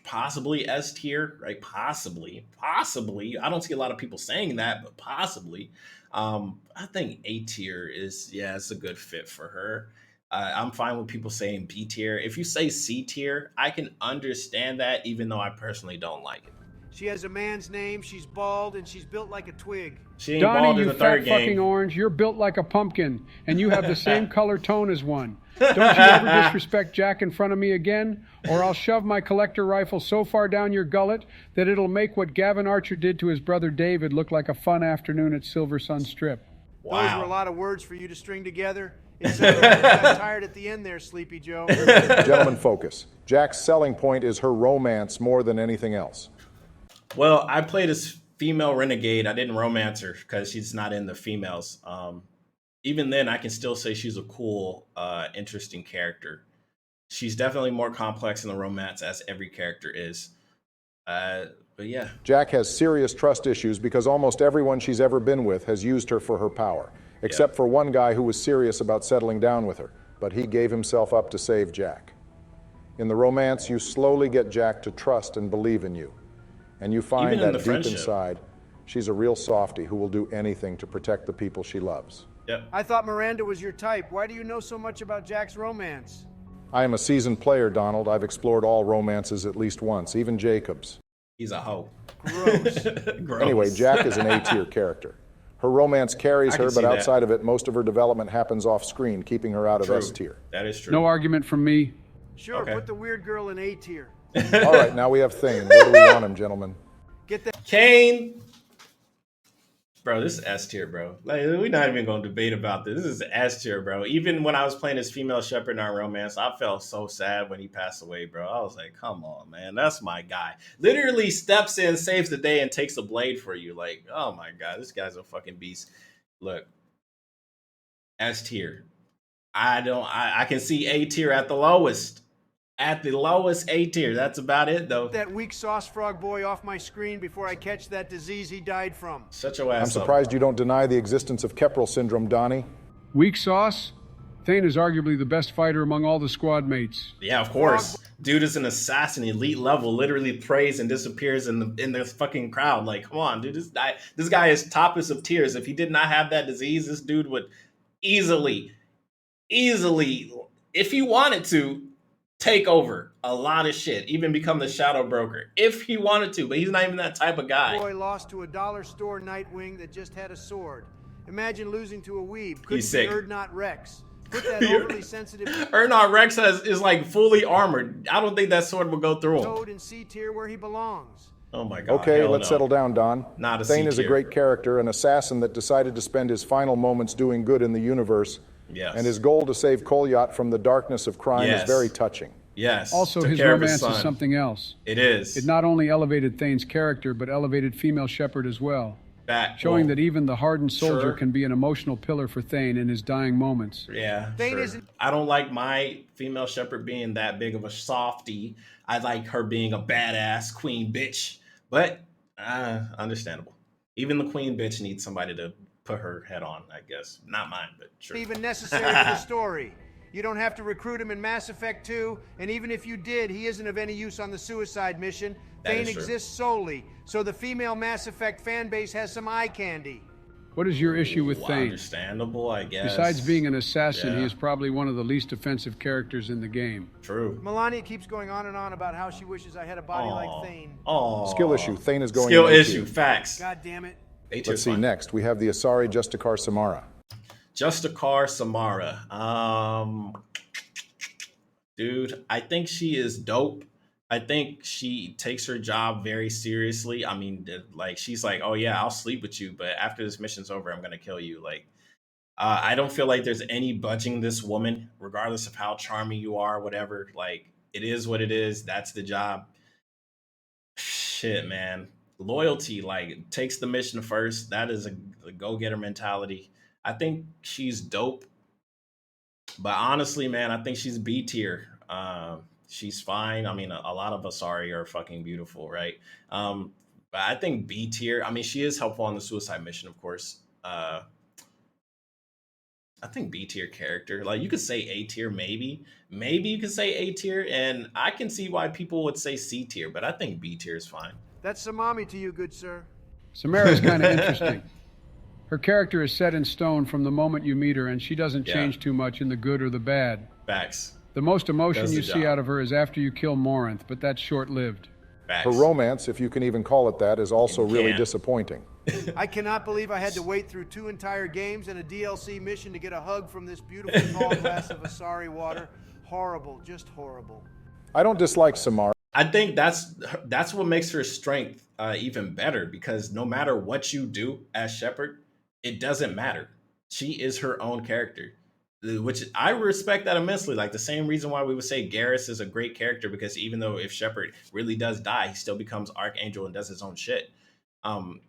possibly S tier, right? Possibly. I don't see a lot of people saying that, but possibly. I think A tier it's a good fit for her. I'm fine with people saying B tier. If you say C tier, I can understand that, even though I personally don't like it. She has a man's name, she's bald, and she's built like a twig. She ain't bald Donnie, in you the fat third fucking game. orange, you're built like a pumpkin, and you have the same color tone as one. Don't you ever disrespect Jack in front of me again, or I'll shove my collector rifle so far down your gullet that it'll make what Gavin Archer did to his brother David look like a fun afternoon at Silver Sun Strip. Those were a Wow. lot of words for you to string together. It sounded like you got tired at the end there, Sleepy Joe. Gentlemen, focus. Jack's selling point is her romance more than anything else. Well, I played as female renegade. I didn't romance her because she's not in the females. Even then, I can still say she's a cool, interesting character. She's definitely more complex in the romance, as every character is. But yeah. Jack has serious trust issues because almost everyone she's ever been with has used her for her power, except for one guy who was serious about settling down with her, but he gave himself up to save Jack. In the romance, you slowly get Jack to trust and believe in you. And you find Even in that the deep friendship. inside, she's a real softie who will do anything to protect the people she loves. Yep. I thought Miranda was your type. Why do you know so much about Jack's romance? I am a seasoned player, Donald. I've explored all romances at least once, even Jacob's. He's a hoe. Gross. Gross. Anyway, Jack is an A-tier character. Her romance carries I can her, see but that. outside of it, most of her development happens off-screen, keeping her out of True. S-tier. That is true. No argument from me. Sure, Okay. put the weird girl in A tier. All right, now we have Thane. Where do we want him, gentlemen? Get that Kane. Bro, this is S tier, bro. Like, we're not even going to debate about this. This is S tier, bro. Even when I was playing this female shepherd in our romance, I felt so sad when he passed away, bro. I was like, come on, man. That's my guy. Literally steps in, saves the day, and takes a blade for you. Like, oh my God, this guy's a fucking beast. Look, S tier. I can see A tier at the lowest. At the lowest A tier. That's about it, though. that weak sauce frog boy off my screen before I catch that disease he died from. Shut your ass I'm surprised you don't deny the existence of Keprel syndrome, Donnie. Weak sauce? Thane is arguably the best fighter among all the squad mates. Yeah, of course. Dude is an assassin, elite level, literally prays and disappears in the fucking crowd. Like, come on, dude. This guy is toppest of tiers. If he did not have that disease, this dude would easily, if he wanted to, take over a lot of shit, even become the shadow broker if he wanted to, but he's not even that type of guy. Boy lost to a dollar store Nightwing that just had a sword. Imagine losing to a weeb. Couldn't He's sick. be Erdnot Rex. Put that overly sensitive Ernard Rex is like fully armored. I don't think that sword will go through him. toad in C tier where he belongs. Oh my God. Okay, hell let's no. settle down, Don. Not a Thane C is a tier. great character, an assassin that decided to spend his final moments doing good in the universe. Yes. And his goal to save Kolyat from the darkness of crime Yes. is very touching. Yes. Also, took his care of romance son. is something else. It is. It not only elevated Thane's character, but elevated female shepherd as well. showing that even the hardened soldier sure. can be an emotional pillar for Thane in his dying moments. Yeah, Thane sure. isn't- I don't like my female shepherd being that big of a softie. I like her being a badass queen bitch, but understandable. Even the queen bitch needs somebody to put her head on, I guess. Not mine, but sure. even necessary for the story. You don't have to recruit him in Mass Effect 2, and even if you did, he isn't of any use on the suicide mission. That Thane is true. exists solely, so the female Mass Effect fan base has some eye candy. What is your issue with Well, Thane? understandable, I guess. Besides being an assassin, he Yeah. is probably one of the least offensive characters in the game. True. Melania keeps going on and on about how she wishes I had a body like Thane. Oh, Skill issue. Thane is going Skill in A issue. tier. Facts. God damn it. A tier's Let's see fine. next. We have the Asari Justicar Samara. Justicar Samara. Dude, I think she is dope. I think she takes her job very seriously. I mean, like she's like, "Oh yeah, I'll sleep with you, but after this mission's over, I'm gonna kill you." Like, I don't feel like there's any budging this woman, regardless of how charming you are, whatever. Like, it is what it is. That's the job. Shit, man. Loyalty, like, takes the mission first. That is a go-getter mentality. I think she's dope. But honestly, man, I think she's B tier. She's fine. I mean, a lot of Asari are fucking beautiful, right? But I think B tier. I mean, she is helpful on the suicide mission, of course. I think B tier character. Like you could say A tier, maybe. Maybe you could say A tier, and I can see why people would say C tier, but I think B tier is fine. That's Samami to you, good sir. Samara is kind of interesting. Her character is set in stone from the moment you meet her, and she doesn't Yeah. change too much in the good or the bad. Facts. The most emotion Does the you see job. out of her is after you kill Morinth, but that's short-lived. Facts. Her romance, if you can even call it that, is also really can't. disappointing. I cannot believe I had to wait through 2 entire games and a DLC mission to get a hug from this beautiful tall glass of Asari water. Horrible, just horrible. I don't dislike Samara. I think that's what makes her strength even better, because no matter what you do as Shepard, it doesn't matter. She is her own character, which I respect that immensely. Like the same reason why we would say Garrus is a great character, because even though if Shepard really does die, he still becomes Archangel and does his own shit.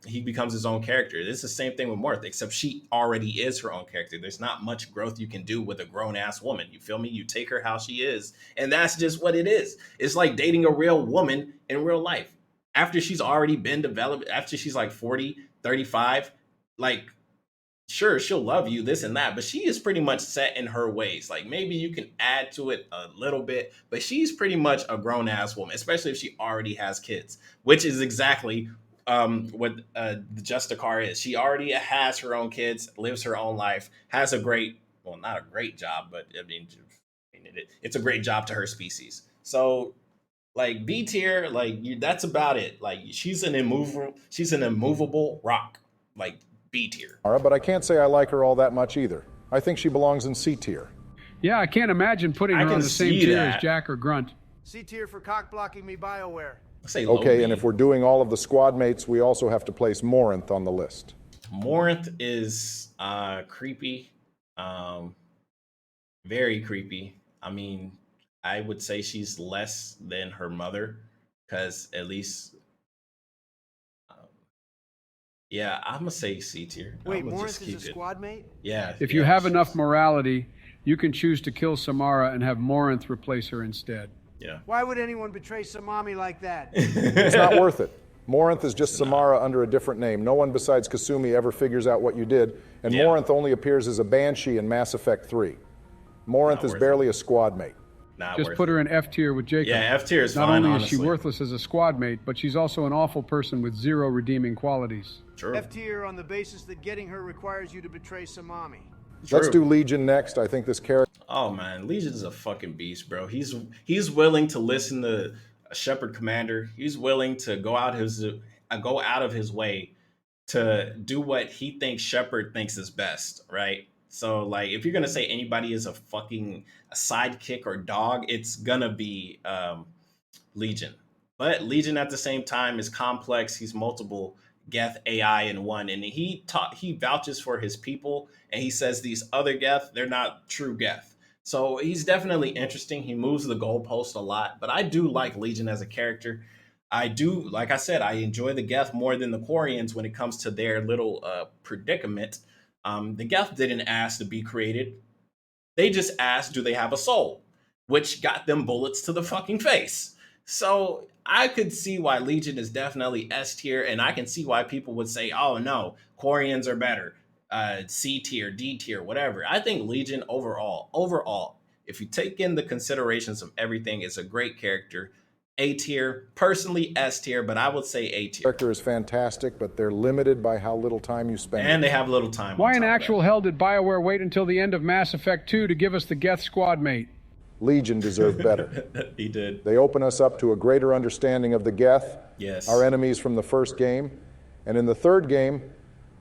He becomes his own character. It's the same thing with Morth, except she already is her own character. There's not much growth you can do with a grown-ass woman. You feel me? You take her how she is, and that's just what it is. It's like dating a real woman in real life. After she's already been developed, after she's like 40, 35, like, sure, she'll love you, this and that, but she is pretty much set in her ways. Like, maybe you can add to it a little bit, but she's pretty much a grown-ass woman, especially if she already has kids, which is exactly what the Justicar is. She already has her own kids, lives her own life, has a great, well, not a great job, but I mean, it's a great job to her species. So, like B tier, like that's about it. Like she's an immovable rock, like B tier. But I can't say I like her all that much either. I think she belongs in C tier. Yeah, I can't imagine putting I her can on the same see tier that. as Jack or Grunt. C tier for cock blocking me, BioWare. I say low Okay, B. and if we're doing all of the squad mates, we also have to place Morinth on the list. Morinth is creepy, very creepy. I mean, I would say she's less than her mother, because at least, yeah, I'm gonna say C tier. Wait, I'ma Morris just is keep a it. squad mate? Yeah. If you yeah, have she's- enough morality, you can choose to kill Samara and have Morinth replace her instead. Yeah. Why would anyone betray Samami like that? It's not worth it. Morinth is just Samara under a different name. No one besides Kasumi ever figures out what you did, and Yeah. Morinth only appears as a banshee in Mass Effect 3. Morinth is worth barely a squad mate. Not Just worth put it. her in F tier with Jacob. Yeah, F tier is Not fine, only is she honestly. worthless as a squad mate, but she's also an awful person with zero redeeming qualities. True. F tier on the basis that getting her requires you to betray Samami. Let's True. do Legion next. I think this character Oh man, Legion is a fucking beast, bro. He's willing to listen to a Shepherd commander. He's willing to go out of his way to do what he thinks Shepherd thinks is best, right? So like, if you're gonna say anybody is a sidekick or dog, it's gonna be Legion. But Legion at the same time is complex. He's multiple Geth AI in one, and he vouches for his people, and he says these other Geth, they're not true Geth. So he's definitely interesting. He moves the goalpost a lot, but I do like Legion as a character. I do, like I said, I enjoy the Geth more than the Quarians when it comes to their little predicament. The Geth didn't ask to be created. They just asked, do they have a soul? Which got them bullets to the fucking face. So I could see why Legion is definitely S tier, and I can see why people would say, oh no, Quarians are better. C tier, D tier, whatever. I think Legion overall, if you take in the considerations of everything, it's a great character. A tier, personally S tier, but I would say A tier. Character is fantastic, but they're limited by how little time you spend. And they have little time. Why in actual hell did BioWare wait until the end of Mass Effect 2 to give us the Geth squad mate? Legion deserved better. He did. They open us up to a greater understanding of the Geth, Yes. our enemies from the first game. And in the third game,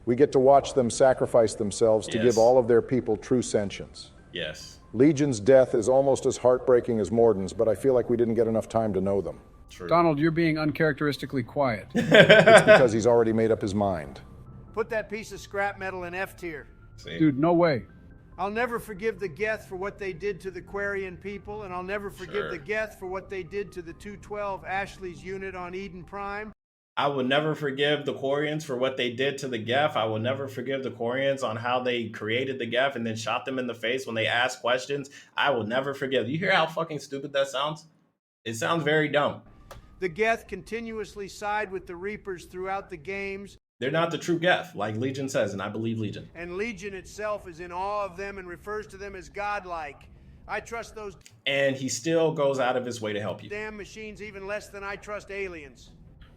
we get to watch them sacrifice themselves to Yes. give all of their people true sentience. Yes. Legion's death is almost as heartbreaking as Morden's, but I feel like we didn't get enough time to know them. True. Donald, you're being uncharacteristically quiet. It's because he's already made up his mind. Put that piece of scrap metal in F tier. See? Dude, no way. I'll never forgive the Geth for what they did to the Quarian people, and I'll never forgive Sure. the Geth for what they did to the 212 Ashley's unit on Eden Prime. I will never forgive the Quarians for what they did to the Geth. I will never forgive the Quarians on how they created the Geth and then shot them in the face when they asked questions. I will never forgive. You hear how fucking stupid that sounds? It sounds very dumb. The Geth continuously side with the Reapers throughout the games, They're not the true Geth, like Legion says, and I believe Legion. and Legion itself is in awe of them and refers to them as godlike. I trust those And he still goes out of his way to help you. damn machines even less than I trust aliens.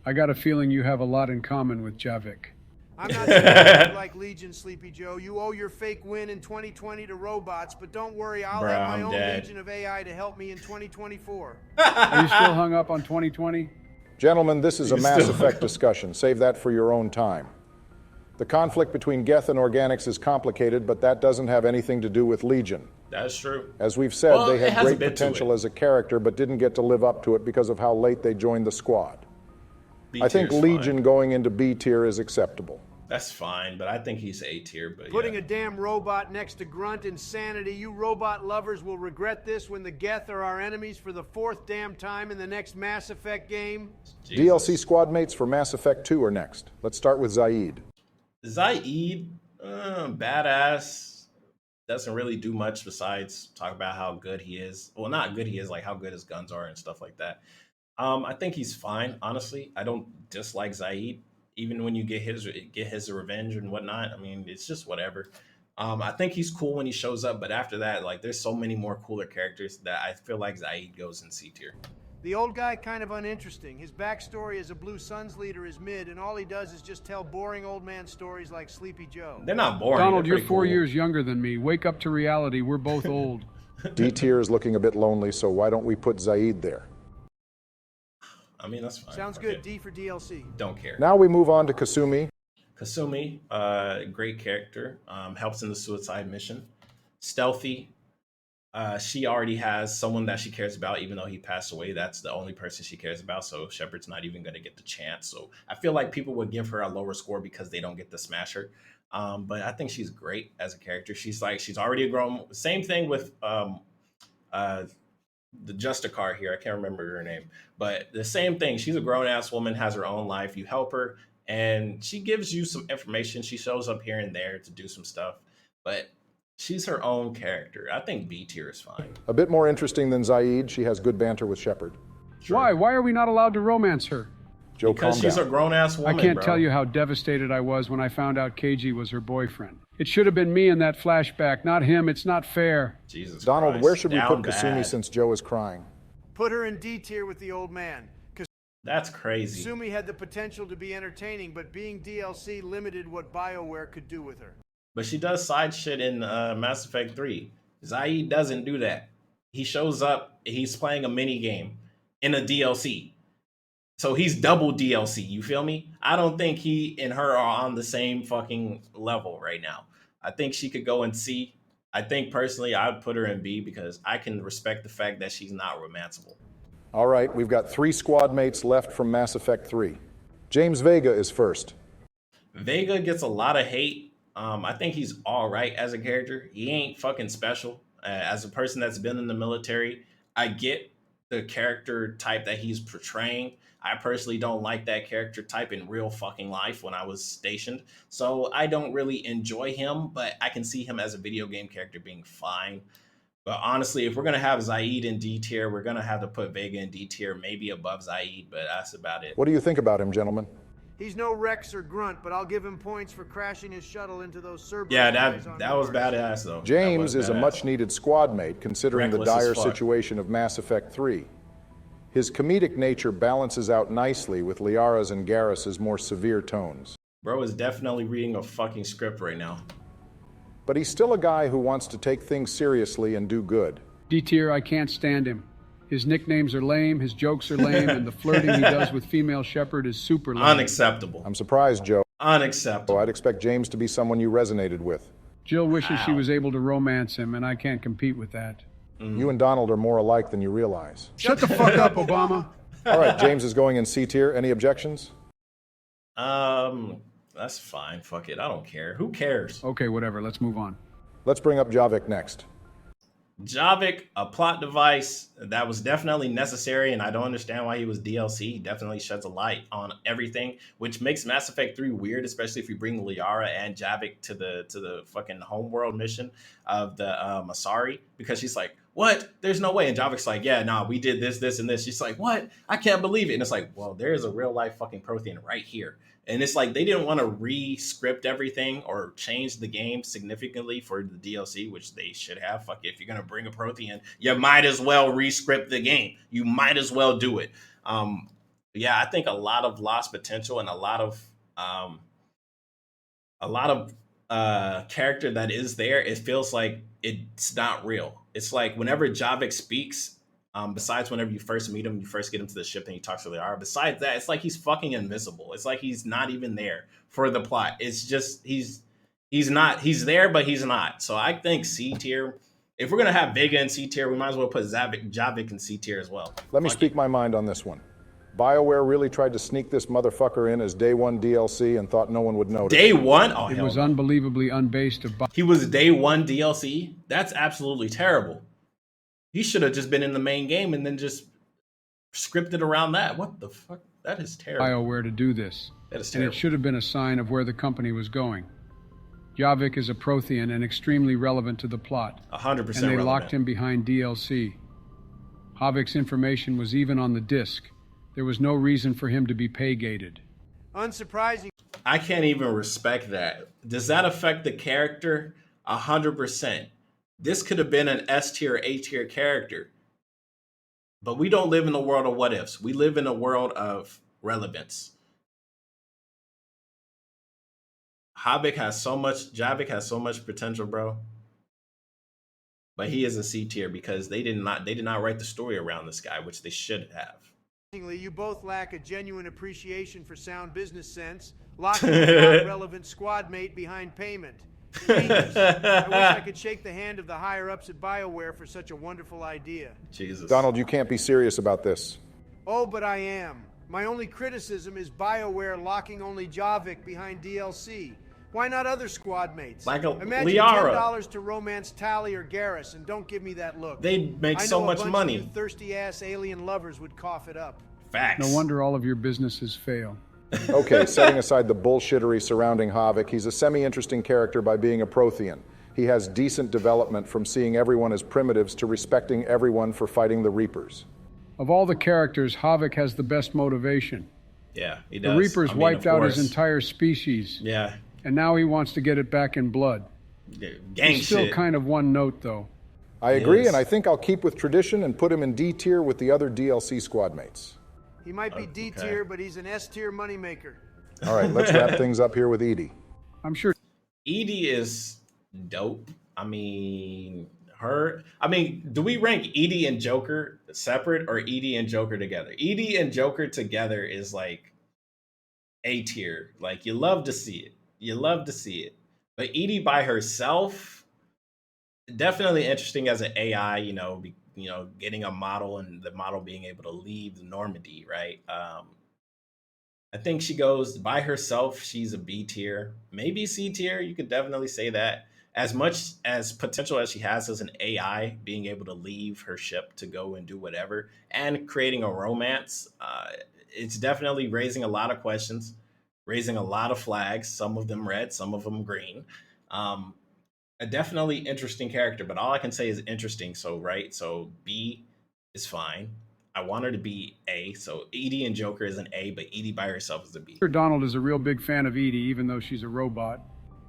I got a feeling you have a lot in common with Javik. I'm not saying you like Legion, Sleepy Joe. You owe your fake win in 2020 to robots, but don't worry, I'll Bruh, have my I'm own dead. Legion of AI to help me in 2024. Are you still hung up on 2020? Gentlemen, this is a You Mass still- Effect discussion. Save that for your own time. The conflict between Geth and Organics is complicated, but that doesn't have anything to do with Legion. That's true. As we've said, Well, they it had has a great bit to potential it. as a character, but didn't get to live up to it because of how late they joined the squad. B I think tier's Legion fine. going into B tier is acceptable. That's fine, but I think he's A tier. But Putting yeah. a damn robot next to Grunt insanity. You robot lovers will regret this when the Geth are our enemies for the fourth damn time in the next Mass Effect game. Jesus. DLC squad mates for Mass Effect 2 are next. Let's start with Zaid. Zaid, badass, doesn't really do much besides talk about how good he is. Well, not good he is, like how good his guns are and stuff like that. I think he's fine, honestly. I don't dislike Zaid, even when you get his revenge and whatnot. I mean, it's just whatever. I think he's cool when he shows up, but after that, like, there's so many more cooler characters that I feel like Zaid goes in C tier. The old guy kind of uninteresting. His backstory as a Blue Suns leader is mid, and all he does is just tell boring old man stories like Sleepy Joe. They're not boring. Donald, they're you're pretty 4 cool. years younger than me. Wake up to reality. We're both old. D tier is looking a bit lonely, so why don't we put Zaid there? I mean, that's fine. Sounds Okay. good. D for DLC. Don't care. Now we move on to Kasumi. Kasumi, great character, helps in the suicide mission. Stealthy. She already has someone that she cares about, even though he passed away. That's the only person she cares about. So Shepard's not even going to get the chance. So I feel like people would give her a lower score because they don't get to smash her. But I think she's great as a character. She's already a grown. Same thing with the Justicar here. I can't remember her name, but the same thing. She's a grown ass woman, has her own life. You help her, and she gives you some information. She shows up here and there to do some stuff, but she's her own character. I think B tier is fine. A bit more interesting than Zaid, she has good banter with Shepard. Why? Why are we not allowed to romance her? Joe, Because calm she's down. a grown ass woman. I can't bro. tell you how devastated I was when I found out KG was her boyfriend. It should have been me in that flashback, not him. It's not fair. Jesus Donald, Christ. where should we Down put Kasumi bad. since Joe is crying? Put her in D tier with the old man. That's crazy. Kasumi had the potential to be entertaining, but being DLC limited what BioWare could do with her. But she does side shit in Mass Effect 3. Zaid doesn't do that. He shows up, he's playing a mini game in a DLC. So he's double DLC, you feel me? I don't think he and her are on the same fucking level right now. I think she could go in C. I think personally I'd put her in B because I can respect the fact that she's not romanceable. All right, we've got 3 squad mates left from Mass Effect 3. James Vega is first. Vega gets a lot of hate. I think he's all right as a character. He ain't fucking special. As a person that's been in the military, I get the character type that he's portraying. I personally don't like that character type in real fucking life when I was stationed. So I don't really enjoy him, but I can see him as a video game character being fine. But honestly, if we're gonna have Zaid in D tier, we're gonna have to put Vega in D tier, maybe above Zaid, but that's about it. What do you think about him, gentlemen? He's no Rex or Grunt, but I'll give him points for crashing his shuttle into those Cerberus Yeah, guys on that was Mars. badass though. James That was is a badass. much-needed squad mate considering Reckless the as dire fuck. situation of Mass Effect 3. His comedic nature balances out nicely with Liara's and Garrus's more severe tones. Bro is definitely reading a fucking script right now. But he's still a guy who wants to take things seriously and do good. D tier, I can't stand him. His nicknames are lame, his jokes are lame, and the flirting he does with female Shepard is super lame. Unacceptable. I'm surprised, Joe. Unacceptable. I'd expect James to be someone you resonated with. Jill wishes she Wow. was able to romance him, and I can't compete with that. You and Donald are more alike than you realize. Shut the fuck up, Obama. All right, James is going in C tier. Any objections? That's fine. Fuck it. I don't care. Who cares? Okay, whatever, let's move on. Let's bring up Javik next. Javik, a plot device that was definitely necessary, and I don't understand why he was DLC. He definitely sheds a light on everything, which makes Mass Effect 3 weird, especially if you bring Liara and Javik to the fucking homeworld mission of the Asari, because she's like, what? There's no way. And Javik's like, yeah, nah, we did this, this, and this. She's like, what? I can't believe it. And it's like, well, there is a real life fucking Prothean right here. And it's like they didn't want to re-script everything or change the game significantly for the DLC, which they should have. Fuck it. If you're gonna bring a Prothean, you might as well re-script the game. You might as well do it. Yeah, I think a lot of lost potential and a lot of character that is there. It feels like it's not real. It's like whenever Javik speaks. Besides whenever you first meet him, you first get him to the ship and he talks to Liara. Besides that, it's like he's fucking invisible. It's like he's not even there for the plot. It's just he's there, but he's not. So I think C tier. If we're gonna have Vega in C tier, we might as well put Javik in C tier as well. Let me speak my mind on this one. BioWare really tried to sneak this motherfucker in as day one DLC and thought no one would notice. Day one? Oh, It hell was no. unbelievably unbased of He was day one DLC? That's absolutely terrible. He should have just been in the main game and then just scripted around that. What the fuck? That is terrible. BioWare to do this. That is And terrible. it should have been a sign of where the company was going. Javik is a Prothean and extremely relevant to the plot. 100% And they relevant. locked him behind DLC. Havik's information was even on the disk. There was no reason for him to be pay-gated. Unsurprising. I can't even respect that. Does that affect the character? 100%. This could have been an S tier, A tier character. But we don't live in a world of what ifs. We live in a world of relevance. Javik has so much potential, bro. But he is a C tier because they did not write the story around this guy, which they should have. You both lack a genuine appreciation for sound business sense, locking a relevant squad mate behind payment. Genius. I wish I could shake the hand of the higher-ups at BioWare for such a wonderful idea. Jesus. Donald, you can't be serious about this. Oh, but I am. My only criticism is BioWare locking only Javik behind DLC. Why not other squad mates? Like a Imagine Liara. $10 to romance Tali or Garrus, and don't give me that look. They'd make I so know much a bunch money. Of you thirsty-ass alien lovers would cough it up. Facts. No wonder all of your businesses fail. Okay, setting aside the bullshittery surrounding Havik, he's a semi-interesting character by being a Prothean. He has decent development from seeing everyone as primitives to respecting everyone for fighting the Reapers. Of all the characters, Havik has the best motivation. Yeah, he does. The Reapers I mean, wiped of out his course. entire species, Yeah. and now he wants to get it back in blood. Gang He's still shit. kind of one note, though. I agree, Yes. and I think I'll keep with tradition and put him in D tier with the other DLC squad mates. He might be D tier, but he's an S tier moneymaker. All right, let's wrap things up here with Edie. I'm sure Edie is dope. I mean, do we rank Edie and Joker separate or Edie and Joker together? Edie and Joker together is like A tier. Like you love to see it. You love to see it. But Edie by herself, definitely interesting as an AI, getting a model and the model being able to leave Normandy, right? I think she goes by herself. She's a B tier, maybe C tier. You could definitely say that. as much as potential as she has as an AI, being able to leave her ship to go and do whatever, and creating a romance, it's definitely raising a lot of questions, raising a lot of flags. Some of them red, some of them green. Um, a definitely interesting character, but all I can say is interesting. So right, so B is fine. I want her to be A. So Edie and Joker is an A, but Edie by herself is a B. Donald is a real big fan of Edie, even though she's a robot.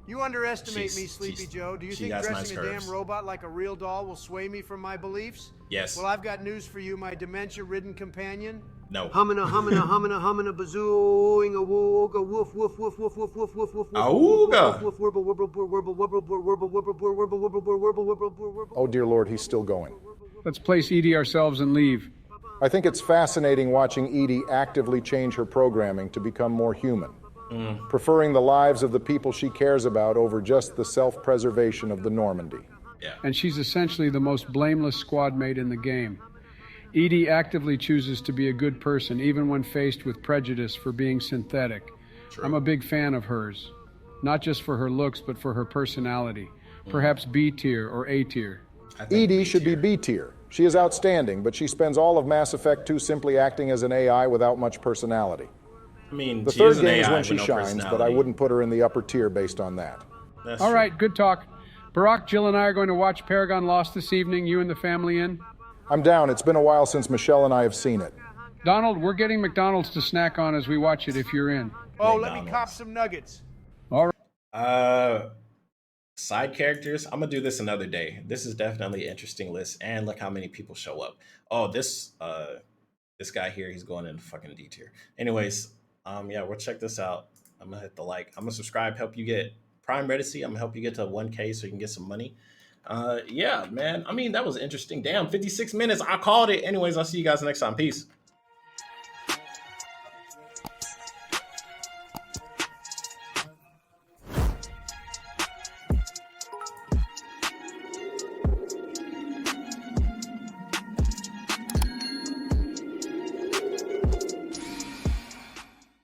You underestimate me, Sleepy Joe. Do you she think got dressing nice a curves. damn robot like a real doll will sway me from my beliefs? Yes. Well, I've got news for you, my dementia-ridden companion. No. Humming a bazooing a wooga woof woof woof woof woof woof woof woof Auga. woof warble warble warble warble warble warble warble warble warble warble. Oh, dear Lord, he's still going. Let's place Edie ourselves and leave. I think it's fascinating watching Edie actively change her programming to become more human, preferring the lives of the people she cares about over just the self-preservation of the Normandy. Yeah. And she's essentially the most blameless squad mate in the game. Edie actively chooses to be a good person, even when faced with prejudice for being synthetic. True. I'm a big fan of hers, not just for her looks, but for her personality. Perhaps B tier or A tier. I think Edie should be B tier. She is outstanding, but she spends all of Mass Effect 2 simply acting as an AI without much personality. I mean, The she third is an game is AI when with she no shines, but I personality. wouldn't put her in the upper tier based on that. That's All true. right, good talk. Barack, Jill, and I are going to watch Paragon Lost this evening. You and the family in? I'm down. It's been a while since Michelle and I have seen it. Donald, we're getting McDonald's to snack on as we watch it if you're in. Oh, let me McDonald's. cop some nuggets. All right. Side characters. I'm gonna do this another day. This is definitely an interesting list, and look how many people show up. Oh, this guy here, he's going in fucking D tier. Anyways, yeah, we'll check this out. I'm gonna hit the like. I'm gonna subscribe. Help you get Prime Redicy. I'm gonna help you get to 1K so you can get some money. Yeah, man. I mean, that was interesting. Damn, 56 minutes. I called it. Anyways, I'll see you guys next time. Peace.